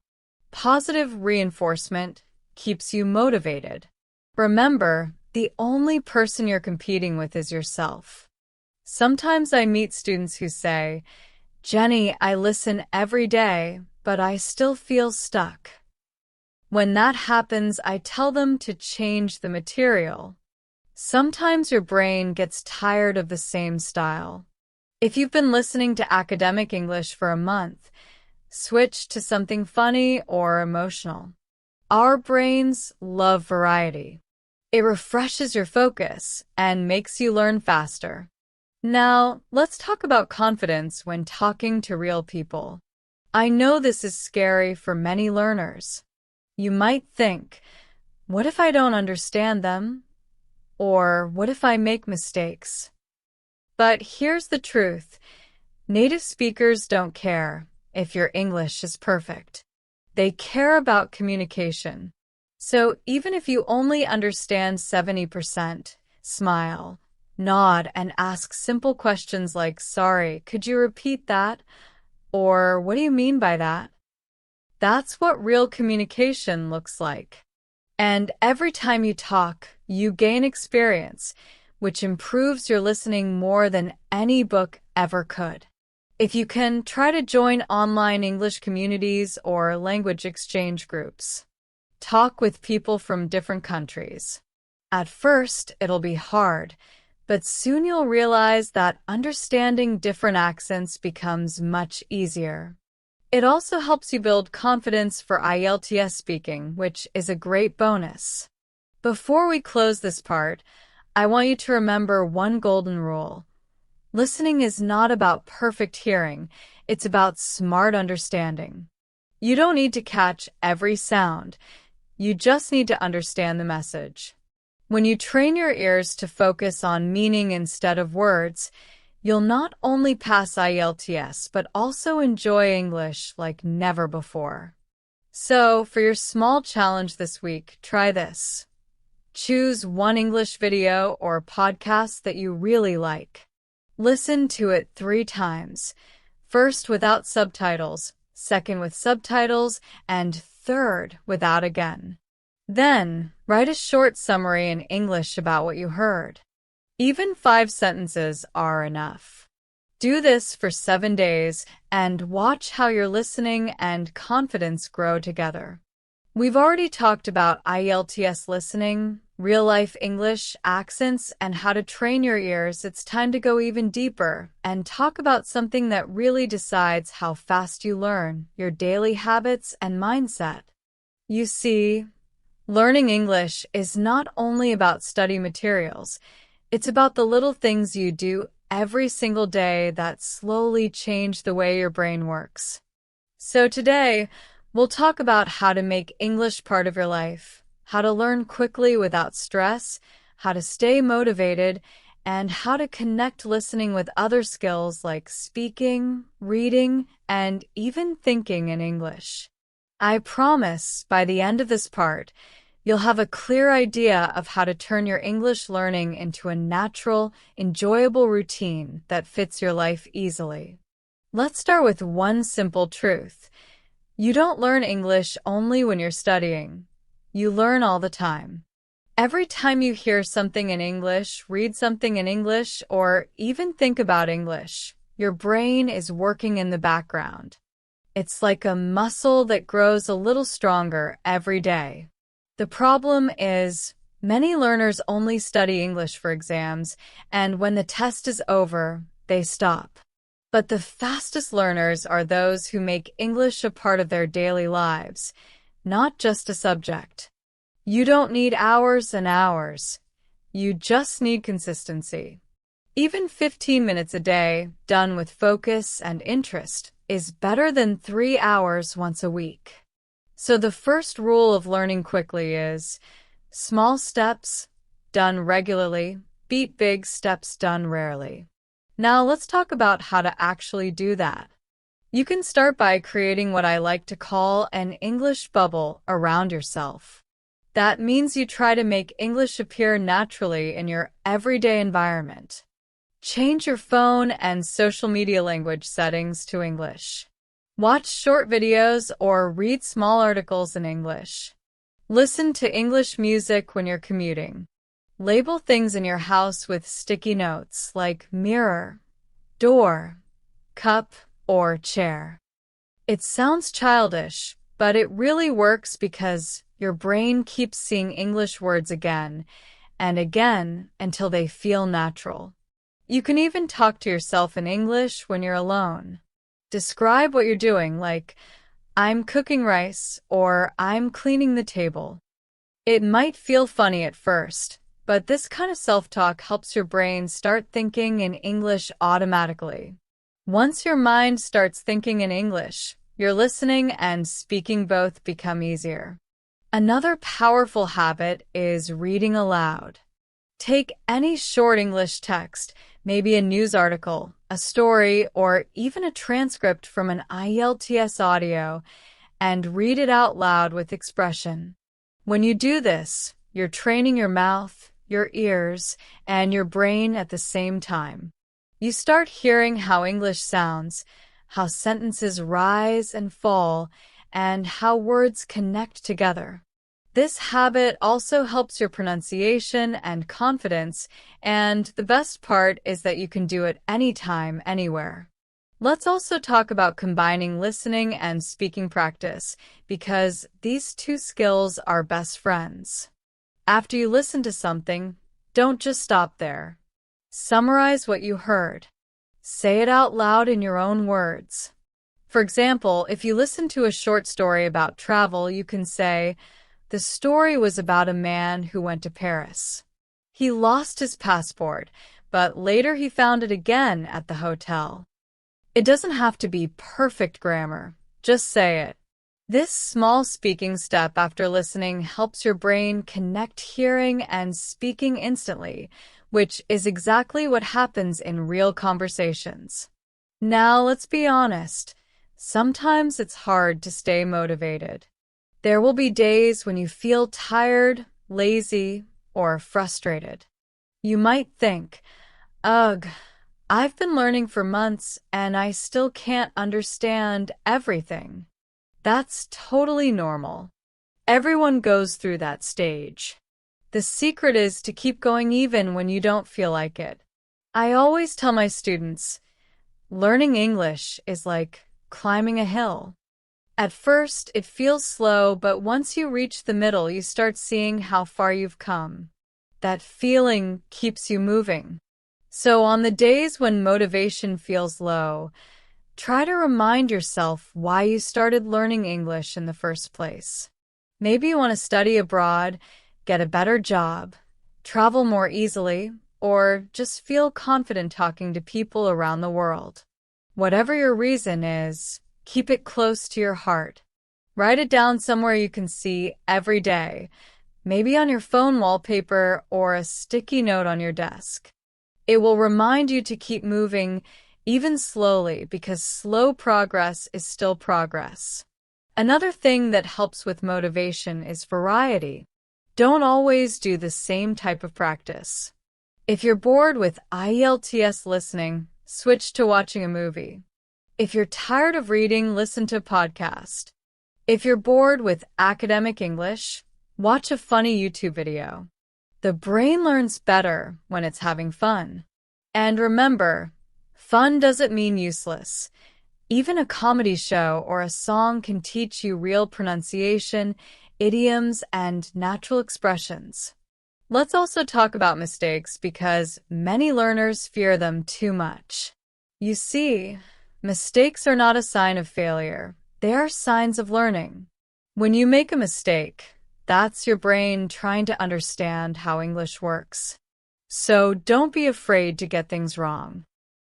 Speaker 1: Positive reinforcement keeps you motivated. Remember, the only person you're competing with is yourself. Sometimes I meet students who say, Jenny, I listen every day, but I still feel stuck. When that happens, I tell them to change the material. Sometimes your brain gets tired of the same style. If you've been listening to academic English for a month, switch to something funny or emotional. Our brains love variety. It refreshes your focus and makes you learn faster. Now, let's talk about confidence when talking to real people. I know this is scary for many learners. You might think, what if I don't understand them? Or what if I make mistakes? But here's the truth. Native speakers don't care if your English is perfect. They care about communication. So even if you only understand 70%, smile, nod, and ask simple questions like, sorry, could you repeat that? Or what do you mean by that? That's what real communication looks like. And every time you talk, you gain experience, which improves your listening more than any book ever could. If you can, try to join online English communities or language exchange groups. Talk with people from different countries. At first, it'll be hard, but soon you'll realize that understanding different accents becomes much easier. It also helps you build confidence for IELTS speaking, which is a great bonus. Before we close this part, I want you to remember one golden rule. Listening is not about perfect hearing, it's about smart understanding. You don't need to catch every sound, you just need to understand the message. When you train your ears to focus on meaning instead of words, you'll not only pass IELTS, but also enjoy English like never before. So, for your small challenge this week, try this. Choose one English video or podcast that you really like. Listen to it 3 times. First without subtitles, second with subtitles, and third without again. Then, write a short summary in English about what you heard. Even 5 sentences are enough. Do this for 7 days and watch how your listening and confidence grow together. We've already talked about IELTS listening, real-life English, accents, and how to train your ears. It's time to go even deeper and talk about something that really decides how fast you learn, your daily habits and mindset. You see, learning English is not only about study materials, it's about the little things you do every single day that slowly change the way your brain works. So today, we'll talk about how to make English part of your life, how to learn quickly without stress, how to stay motivated, and how to connect listening with other skills like speaking, reading, and even thinking in English. I promise by the end of this part, you'll have a clear idea of how to turn your English learning into a natural, enjoyable routine that fits your life easily. Let's start with one simple truth. You don't learn English only when you're studying. You learn all the time. Every time you hear something in English, read something in English, or even think about English, your brain is working in the background. It's like a muscle that grows a little stronger every day. The problem is, many learners only study English for exams, and when the test is over, they stop. But the fastest learners are those who make English a part of their daily lives, not just a subject. You don't need hours and hours. You just need consistency. Even 15 minutes a day, done with focus and interest, is better than 3 hours once a week. So the first rule of learning quickly is, small steps, done regularly, beat big steps done rarely. Now let's talk about how to actually do that. You can start by creating what I like to call an English bubble around yourself. That means you try to make English appear naturally in your everyday environment. Change your phone and social media language settings to English. Watch short videos or read small articles in English. Listen to English music when you're commuting. Label things in your house with sticky notes like mirror, door, cup, or chair. It sounds childish, but it really works because your brain keeps seeing English words again and again until they feel natural. You can even talk to yourself in English when you're alone. Describe what you're doing, like, I'm cooking rice or I'm cleaning the table. It might feel funny at first, but this kind of self-talk helps your brain start thinking in English automatically. Once your mind starts thinking in English, your listening and speaking both become easier. Another powerful habit is reading aloud. Take any short English text, maybe a news article, a story, or even a transcript from an IELTS audio, and read it out loud with expression. When you do this, you're training your mouth, your ears, and your brain at the same time. You start hearing how English sounds, how sentences rise and fall, and how words connect together. This habit also helps your pronunciation and confidence, and the best part is that you can do it anytime, anywhere. Let's also talk about combining listening and speaking practice, because these two skills are best friends. After you listen to something, don't just stop there. Summarize what you heard. Say it out loud in your own words. For example, if you listen to a short story about travel, you can say, "The story was about a man who went to Paris. He lost his passport, but later he found it again at the hotel." It doesn't have to be perfect grammar. Just say it. This small speaking step after listening helps your brain connect hearing and speaking instantly, which is exactly what happens in real conversations. Now, let's be honest. Sometimes it's hard to stay motivated. There will be days when you feel tired, lazy, or frustrated. You might think, "Ugh, I've been learning for months and I still can't understand everything." That's totally normal. Everyone goes through that stage. The secret is to keep going even when you don't feel like it. I always tell my students, learning English is like climbing a hill. At first, it feels slow, but once you reach the middle, you start seeing how far you've come. That feeling keeps you moving. So on the days when motivation feels low, try to remind yourself why you started learning English in the first place. Maybe you want to study abroad, get a better job, travel more easily, or just feel confident talking to people around the world. Whatever your reason is, keep it close to your heart. Write it down somewhere you can see every day, maybe on your phone wallpaper or a sticky note on your desk. It will remind you to keep moving, even slowly, because slow progress is still progress. Another thing that helps with motivation is variety. Don't always do the same type of practice. If you're bored with IELTS listening, switch to watching a movie. If you're tired of reading, listen to a podcast. If you're bored with academic English, watch a funny YouTube video. The brain learns better when it's having fun. And remember, fun doesn't mean useless. Even a comedy show or a song can teach you real pronunciation, idioms, and natural expressions. Let's also talk about mistakes because many learners fear them too much. You see, mistakes are not a sign of failure. They are signs of learning. When you make a mistake, that's your brain trying to understand how English works. So don't be afraid to get things wrong.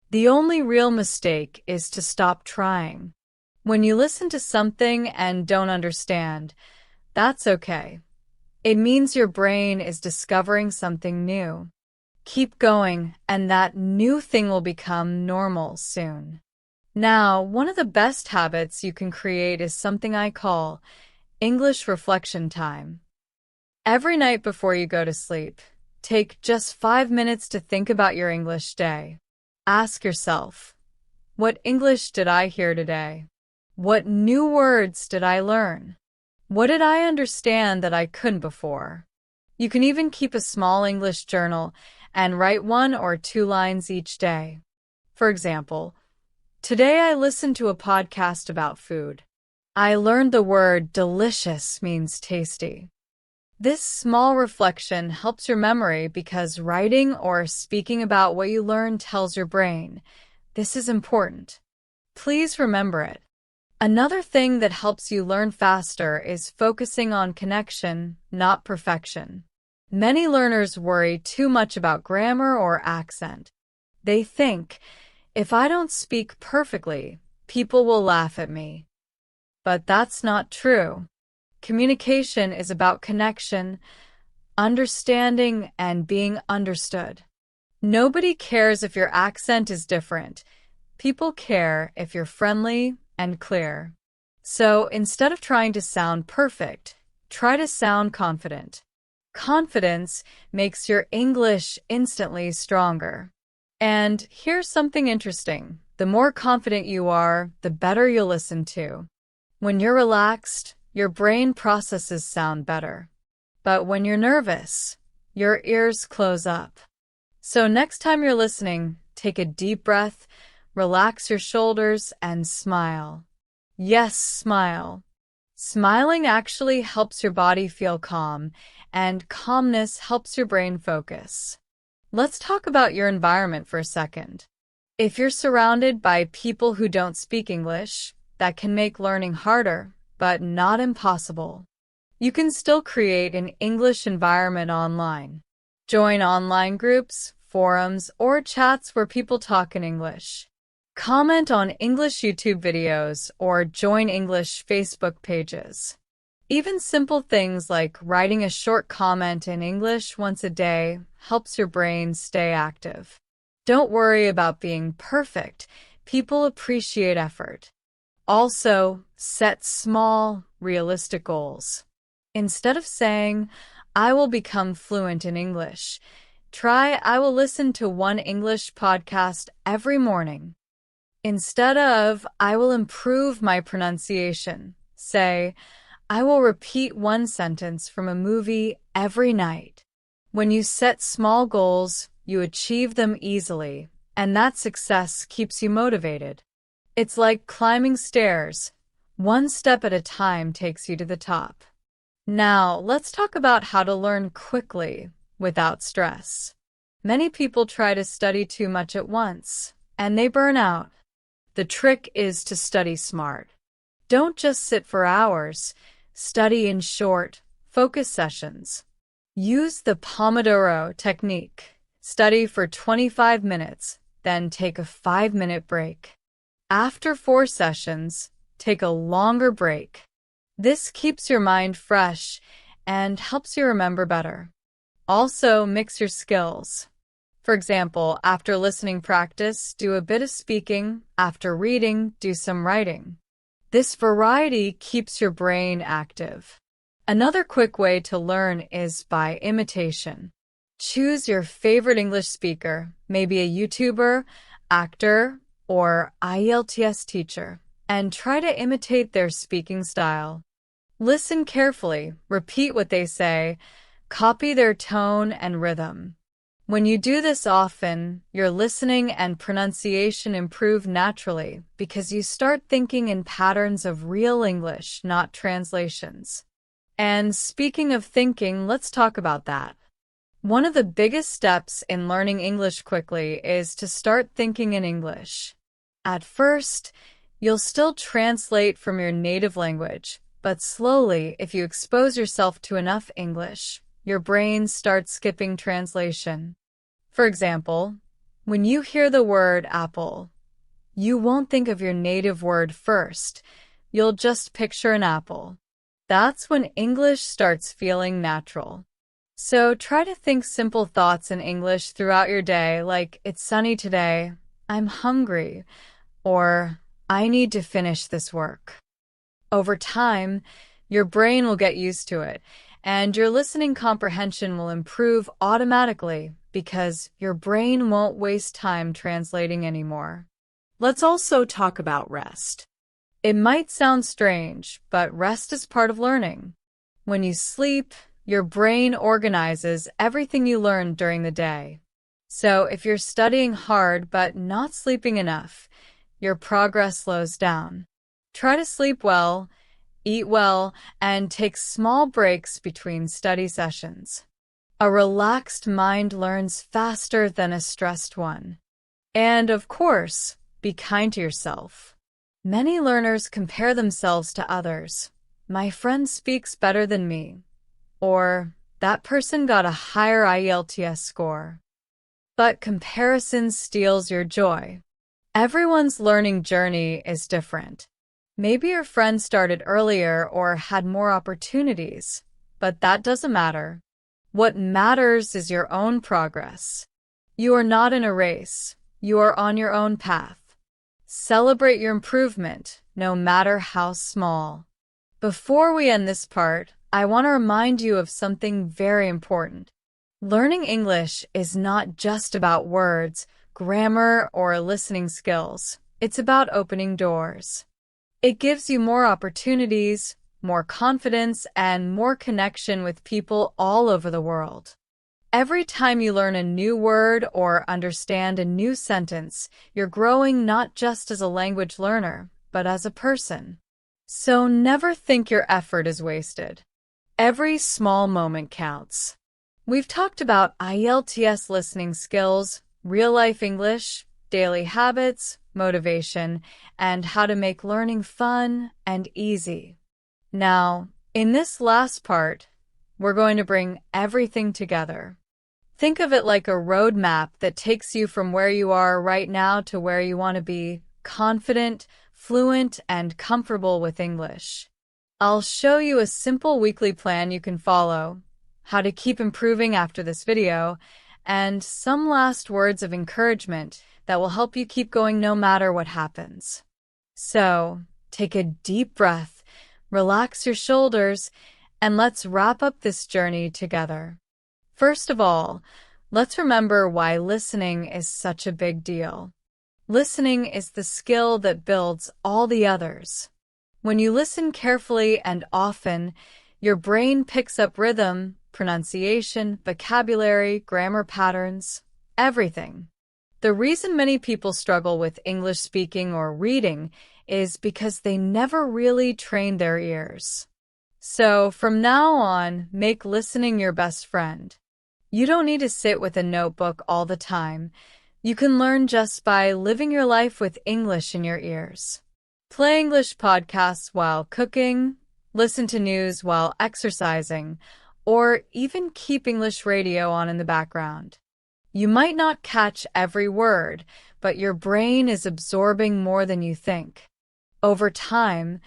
Speaker 1: The only real mistake is to stop trying. When you listen to something and don't understand, that's okay. It means your brain is discovering something new. Keep going, and that new thing will become normal soon. Now, one of the best habits you can create is something I call English reflection time. Every night before you go to sleep, take just 5 minutes to think about your English day. Ask yourself, what English did I hear today? What new words did I learn? What did I understand that I couldn't before? You can even keep a small English journal and write 1 or 2 lines each day. For example, today I listened to a podcast about food. I learned the word delicious means tasty. This small reflection helps your memory because writing or speaking about what you learned tells your brain, this is important. Please remember it. Another thing that helps you learn faster is focusing on connection, not perfection. Many learners worry too much about grammar or accent. They think, if I don't speak perfectly, people will laugh at me. But that's not true. Communication is about connection, understanding, and being understood. Nobody cares if your accent is different. People care if you're friendly and clear. So instead of trying to sound perfect, try to sound confident. Confidence makes your English instantly stronger. And here's something interesting. The more confident you are, the better you'll listen to. When you're relaxed, your brain processes sound better. But when you're nervous, your ears close up. So next time you're listening, take a deep breath, relax your shoulders, and smile. Yes, smile. Smiling actually helps your body feel calm, and calmness helps your brain focus. Let's talk about your environment for a second. If you're surrounded by people who don't speak English, that can make learning harder, but not impossible. You can still create an English environment online. Join online groups, forums, or chats where people talk in English. Comment on English YouTube videos or join English Facebook pages. Even simple things like writing a short comment in English once a day helps your brain stay active. Don't worry about being perfect. People appreciate effort. Also, set small, realistic goals. Instead of saying, "I will become fluent in English," try, "I will listen to one English podcast every morning." Instead of, "I will improve my pronunciation," say, "I will repeat one sentence from a movie every night." When you set small goals, you achieve them easily, and that success keeps you motivated. It's like climbing stairs. One step at a time takes you to the top. Now, let's talk about how to learn quickly without stress. Many people try to study too much at once, and they burn out. The trick is to study smart. Don't just sit for hours. Study in short, focus sessions. Use the Pomodoro technique. Study for 25 minutes, then take a 5-minute break. After 4 sessions, take a longer break. This keeps your mind fresh and helps you remember better. Also, mix your skills. For example, after listening practice, do a bit of speaking. After reading, do some writing. This variety keeps your brain active. Another quick way to learn is by imitation. Choose your favorite English speaker, maybe a YouTuber, actor, or IELTS teacher, and try to imitate their speaking style. Listen carefully, repeat what they say, copy their tone and rhythm. When you do this often, your listening and pronunciation improve naturally because you start thinking in patterns of real English, not translations. And speaking of thinking, let's talk about that. One of the biggest steps in learning English quickly is to start thinking in English. At first, you'll still translate from your native language, but slowly, if you expose yourself to enough English, your brain starts skipping translation. For example, when you hear the word apple, you won't think of your native word first. You'll just picture an apple. That's when English starts feeling natural. So try to think simple thoughts in English throughout your day, like, "It's sunny today," "I'm hungry," or "I need to finish this work." Over time, your brain will get used to it, and your listening comprehension will improve automatically because your brain won't waste time translating anymore. Let's also talk about rest. It might sound strange, but rest is part of learning. When you sleep, your brain organizes everything you learned during the day. So if you're studying hard but not sleeping enough, your progress slows down. Try to sleep well, eat well, and take small breaks between study sessions. A relaxed mind learns faster than a stressed one. And of course, be kind to yourself. Many learners compare themselves to others. "My friend speaks better than me," or "that person got a higher IELTS score." But comparison steals your joy. Everyone's learning journey is different. Maybe your friend started earlier or had more opportunities, but that doesn't matter. What matters is your own progress. You are not in a race. You are on your own path. Celebrate your improvement, no matter how small. Before we end this part, I want to remind you of something very important. Learning English is not just about words, grammar, or listening skills. It's about opening doors. It gives you more opportunities, more confidence, and more connection with people all over the world. Every time you learn a new word or understand a new sentence, you're growing not just as a language learner, but as a person. So never think your effort is wasted. Every small moment counts. We've talked about IELTS listening skills, real-life English, daily habits, motivation, and how to make learning fun and easy. Now, in this last part, we're going to bring everything together. Think of it like a roadmap that takes you from where you are right now to where you want to be, confident, fluent, and comfortable with English. I'll show you a simple weekly plan you can follow, how to keep improving after this video, and some last words of encouragement that will help you keep going no matter what happens. So, take a deep breath, relax your shoulders, and let's wrap up this journey together. First of all, let's remember why listening is such a big deal. Listening is the skill that builds all the others. When you listen carefully and often, your brain picks up rhythm, pronunciation, vocabulary, grammar patterns, everything. The reason many people struggle with English speaking or reading is because they never really trained their ears. So, from now on, make listening your best friend. You don't need to sit with a notebook all the time. You can learn just by living your life with English in your ears. Play English podcasts while cooking, listen to news while exercising, or even keep English radio on in the background. You might not catch every word, but your brain is absorbing more than you think. Over time,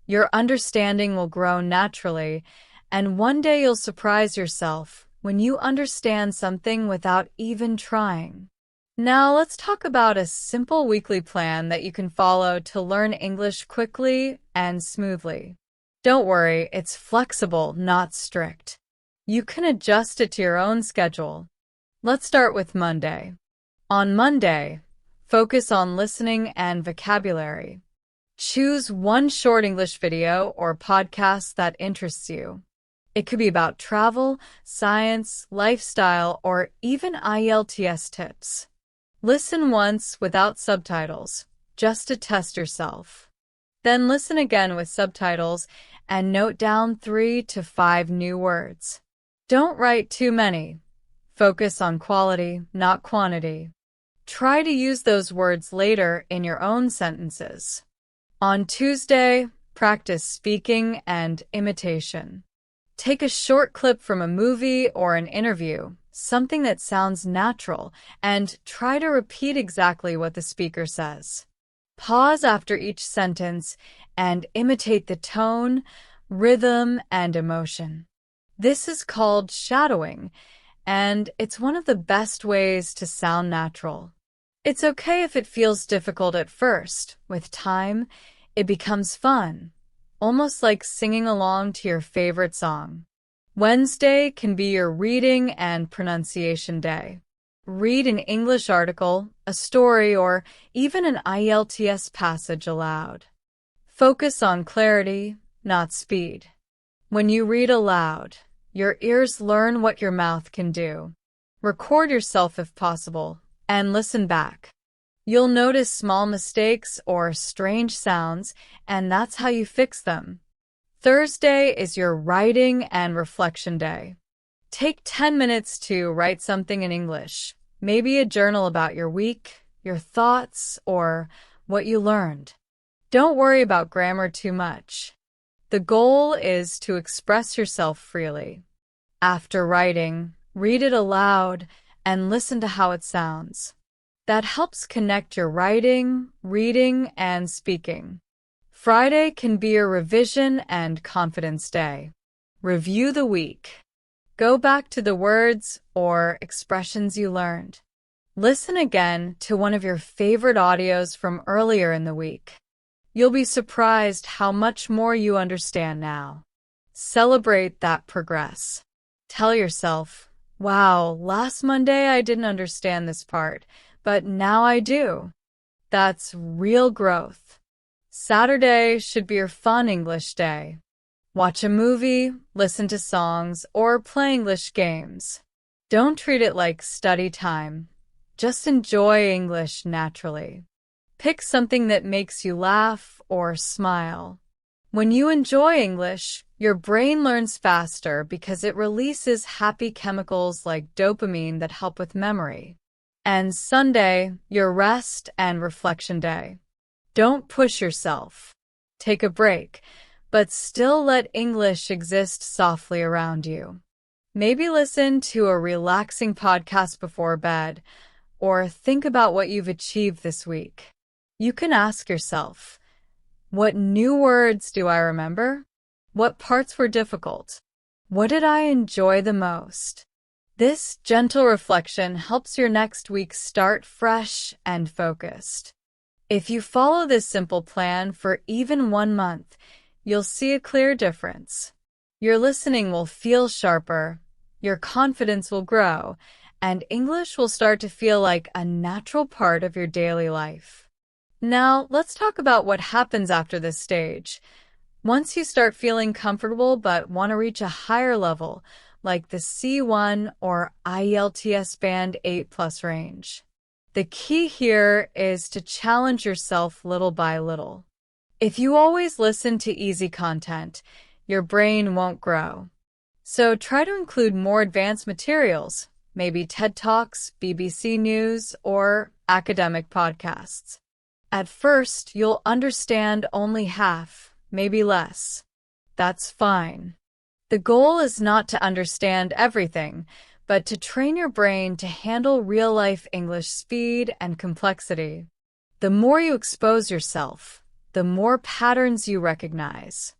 Speaker 1: your understanding will grow naturally, and one day you'll surprise yourself when you understand something without even trying. Now let's talk about a simple weekly plan that you can follow to learn English quickly and smoothly. Don't worry, it's flexible, not strict. You can adjust it to your own schedule. Let's start with Monday. On Monday, focus on listening and vocabulary. Choose one short English video or podcast that interests you. It could be about travel, science, lifestyle, or even IELTS tips. Listen once without subtitles, just to test yourself. Then listen again with subtitles and note down 3 to 5 new words. Don't write too many. Focus on quality, not quantity. Try to use those words later in your own sentences. On Tuesday, practice speaking and imitation. Take a short clip from a movie or an interview, something that sounds natural, and try to repeat exactly what the speaker says. Pause after each sentence and imitate the tone, rhythm, and emotion. This is called shadowing, and it's one of the best ways to sound natural. It's okay if it feels difficult at first. With time, it becomes fun, almost like singing along to your favorite song. Wednesday can be your reading and pronunciation day. Read an English article, a story, or even an IELTS passage aloud. Focus on clarity, not speed. When you read aloud, your ears learn what your mouth can do. Record yourself if possible, and listen back. You'll notice small mistakes or strange sounds, and that's how you fix them. Thursday is your writing and reflection day. Take 10 minutes to write something in English, maybe a journal about your week, your thoughts, or what you learned. Don't worry about grammar too much. The goal is to express yourself freely. After writing, read it aloud and listen to how it sounds. That helps connect your writing, reading, and speaking. Friday can be a revision and confidence day. Review the week. Go back to the words or expressions you learned. Listen again to one of your favorite audios from earlier in the week. You'll be surprised how much more you understand now. Celebrate that progress. Tell yourself, wow, last Monday I didn't understand this part, but now I do. That's real growth. Saturday should be your fun English day. Watch a movie, listen to songs, or play English games. Don't treat it like study time. Just enjoy English naturally. Pick something that makes you laugh or smile. When you enjoy English, your brain learns faster because it releases happy chemicals like dopamine that help with memory. And Sunday, your rest and reflection day. Don't push yourself. Take a break, but still let English exist softly around you. Maybe listen to a relaxing podcast before bed, or think about what you've achieved this week. You can ask yourself, what new words do I remember? What parts were difficult? What did I enjoy the most? This gentle reflection helps your next week start fresh and focused. If you follow this simple plan for even 1 month, you'll see a clear difference. Your listening will feel sharper, your confidence will grow, and English will start to feel like a natural part of your daily life. Now, let's talk about what happens after this stage. Once you start feeling comfortable but want to reach a higher level, like the C1 or IELTS Band 8+ range. The key here is to challenge yourself little by little. If you always listen to easy content, your brain won't grow. So try to include more advanced materials, maybe TED Talks, BBC News, or academic podcasts. At first, you'll understand only half, maybe less. That's fine. The goal is not to understand everything, but to train your brain to handle real-life English speed and complexity. The more you expose yourself, the more patterns you recognize.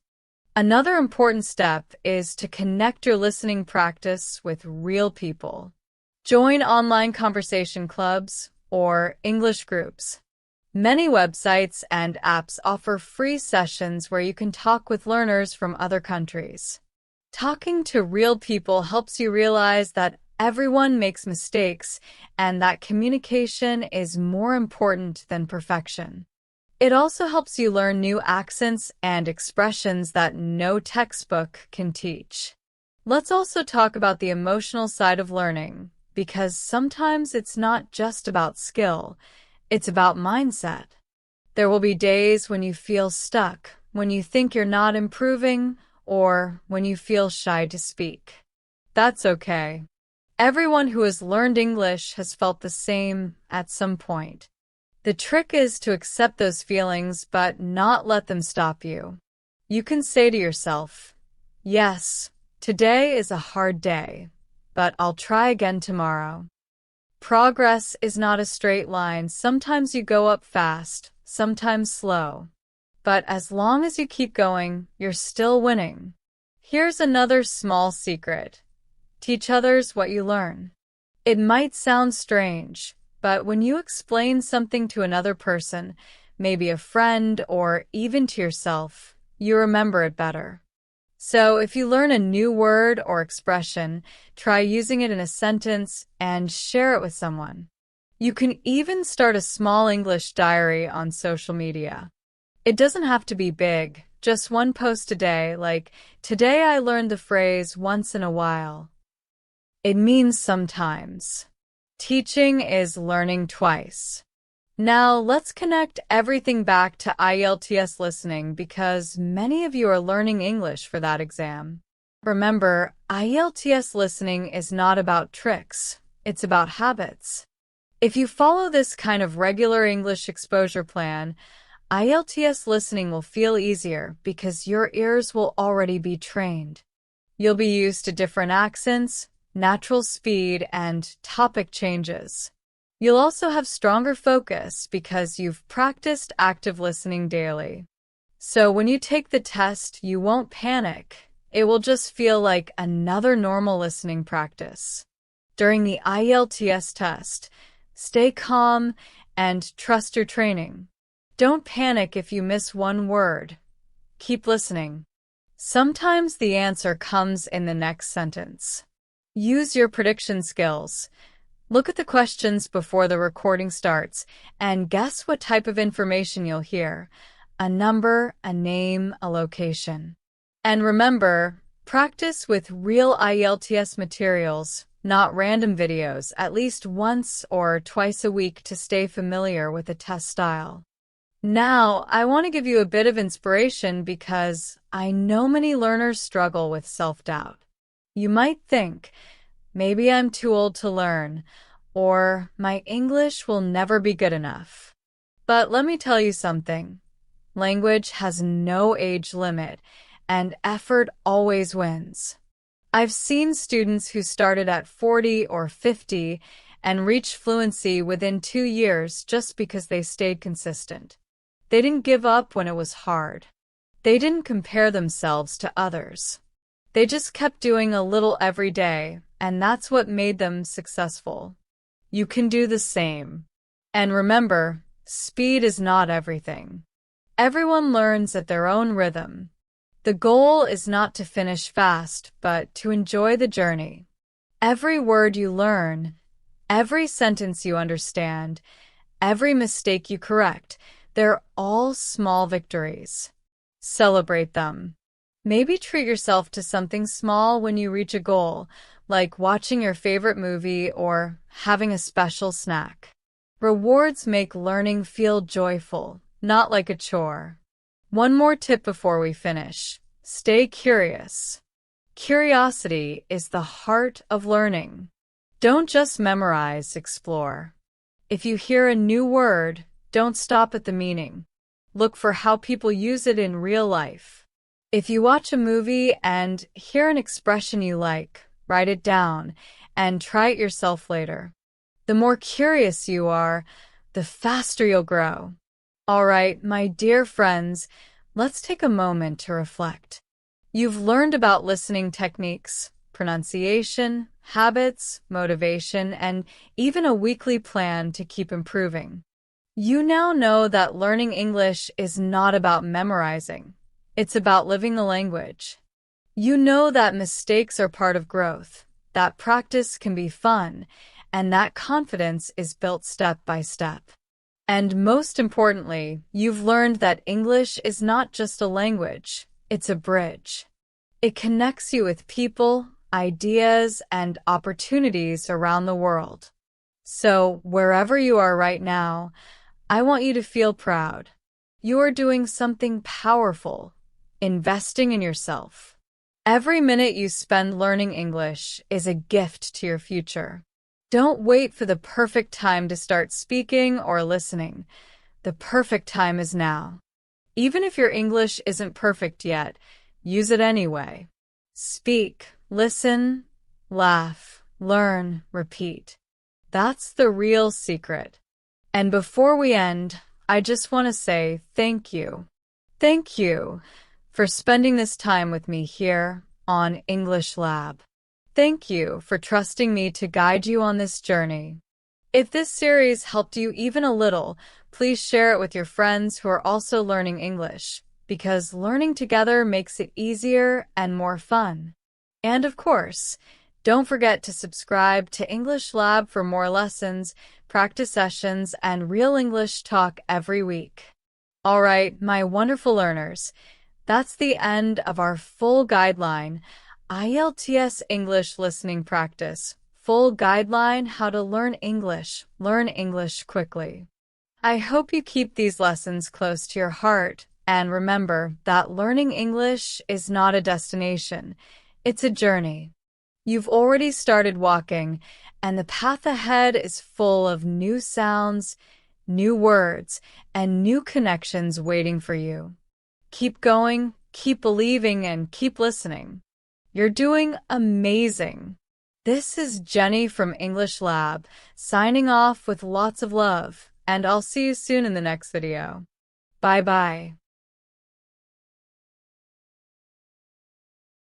Speaker 1: Another important step is to connect your listening practice with real people. Join online conversation clubs or English groups. Many websites and apps offer free sessions where you can talk with learners from other countries. Talking to real people helps you realize that everyone makes mistakes and that communication is more important than perfection. It also helps you learn new accents and expressions that no textbook can teach. Let's also talk about the emotional side of learning, because sometimes it's not just about skill, it's about mindset. There will be days when you feel stuck, when you think you're not improving, or when you feel shy to speak. That's okay. Everyone who has learned English has felt the same at some point. The trick is to accept those feelings but not let them stop you. You can say to yourself, yes, today is a hard day, but I'll try again tomorrow. Progress is not a straight line. Sometimes you go up fast, sometimes slow. But as long as you keep going, you're still winning. Here's another small secret. Teach others what you learn. It might sound strange, but when you explain something to another person, maybe a friend or even to yourself, you remember it better. So if you learn a new word or expression, try using it in a sentence and share it with someone. You can even start a small English diary on social media. It doesn't have to be big, just one post a day, like, today I learned the phrase once in a while. It means sometimes. Teaching is learning twice. Now, let's connect everything back to IELTS listening because many of you are learning English for that exam. Remember, IELTS listening is not about tricks, it's about habits. If you follow this kind of regular English exposure plan, IELTS listening will feel easier because your ears will already be trained. You'll be used to different accents, natural speed, and topic changes. You'll also have stronger focus because you've practiced active listening daily. So when you take the test, you won't panic. It will just feel like another normal listening practice. During the IELTS test, stay calm and trust your training. Don't panic if you miss one word. Keep listening. Sometimes the answer comes in the next sentence. Use your prediction skills. Look at the questions before the recording starts and guess what type of information you'll hear. A number, a name, a location. And remember, practice with real IELTS materials, not random videos, at least once or twice a week to stay familiar with the test style. Now, I want to give you a bit of inspiration because I know many learners struggle with self-doubt. You might think, maybe I'm too old to learn, or my English will never be good enough. But let me tell you something. Language has no age limit, and effort always wins. I've seen students who started at 40 or 50 and reached fluency within 2 years just because they stayed consistent. They didn't give up when it was hard. They didn't compare themselves to others. They just kept doing a little every day, and that's what made them successful. You can do the same. And remember, speed is not everything. Everyone learns at their own rhythm. The goal is not to finish fast, but to enjoy the journey. Every word you learn, every sentence you understand, every mistake you correct, they're all small victories. Celebrate them. Maybe treat yourself to something small when you reach a goal, like watching your favorite movie or having a special snack. Rewards make learning feel joyful, not like a chore. One more tip before we finish. Stay curious. Curiosity is the heart of learning. Don't just memorize, explore. If you hear a new word, don't stop at the meaning. Look for how people use it in real life. If you watch a movie and hear an expression you like, write it down and try it yourself later. The more curious you are, the faster you'll grow. All right, my dear friends, let's take a moment to reflect. You've learned about listening techniques, pronunciation, habits, motivation, and even a weekly plan to keep improving. You now know that learning English is not about memorizing. It's about living the language. You know that mistakes are part of growth, that practice can be fun, and that confidence is built step by step. And most importantly, you've learned that English is not just a language, it's a bridge. It connects you with people, ideas, and opportunities around the world. So, wherever you are right now, I want you to feel proud. You are doing something powerful, investing in yourself. Every minute you spend learning English is a gift to your future. Don't wait for the perfect time to start speaking or listening. The perfect time is now. Even if your English isn't perfect yet, use it anyway. Speak, listen, laugh, learn, repeat. That's the real secret. And before we end, I just want to say thank you. Thank you for spending this time with me here on English Lab. Thank you for trusting me to guide you on this journey. If this series helped you even a little, please share it with your friends who are also learning English, because learning together makes it easier and more fun. And of course, don't forget to subscribe to English Lab for more lessons, practice sessions, and real English talk every week. All right, my wonderful learners, that's the end of our full guideline, IELTS English Listening Practice, full guideline how to learn English quickly. I hope you keep these lessons close to your heart, and remember that learning English is not a destination, it's a journey. You've already started walking, and the path ahead is full of new sounds, new words, and new connections waiting for you. Keep going, keep believing, and keep listening. You're doing amazing. This is Jenny from English Lab, signing off with lots of love, and I'll see you soon in the next video. Bye-bye.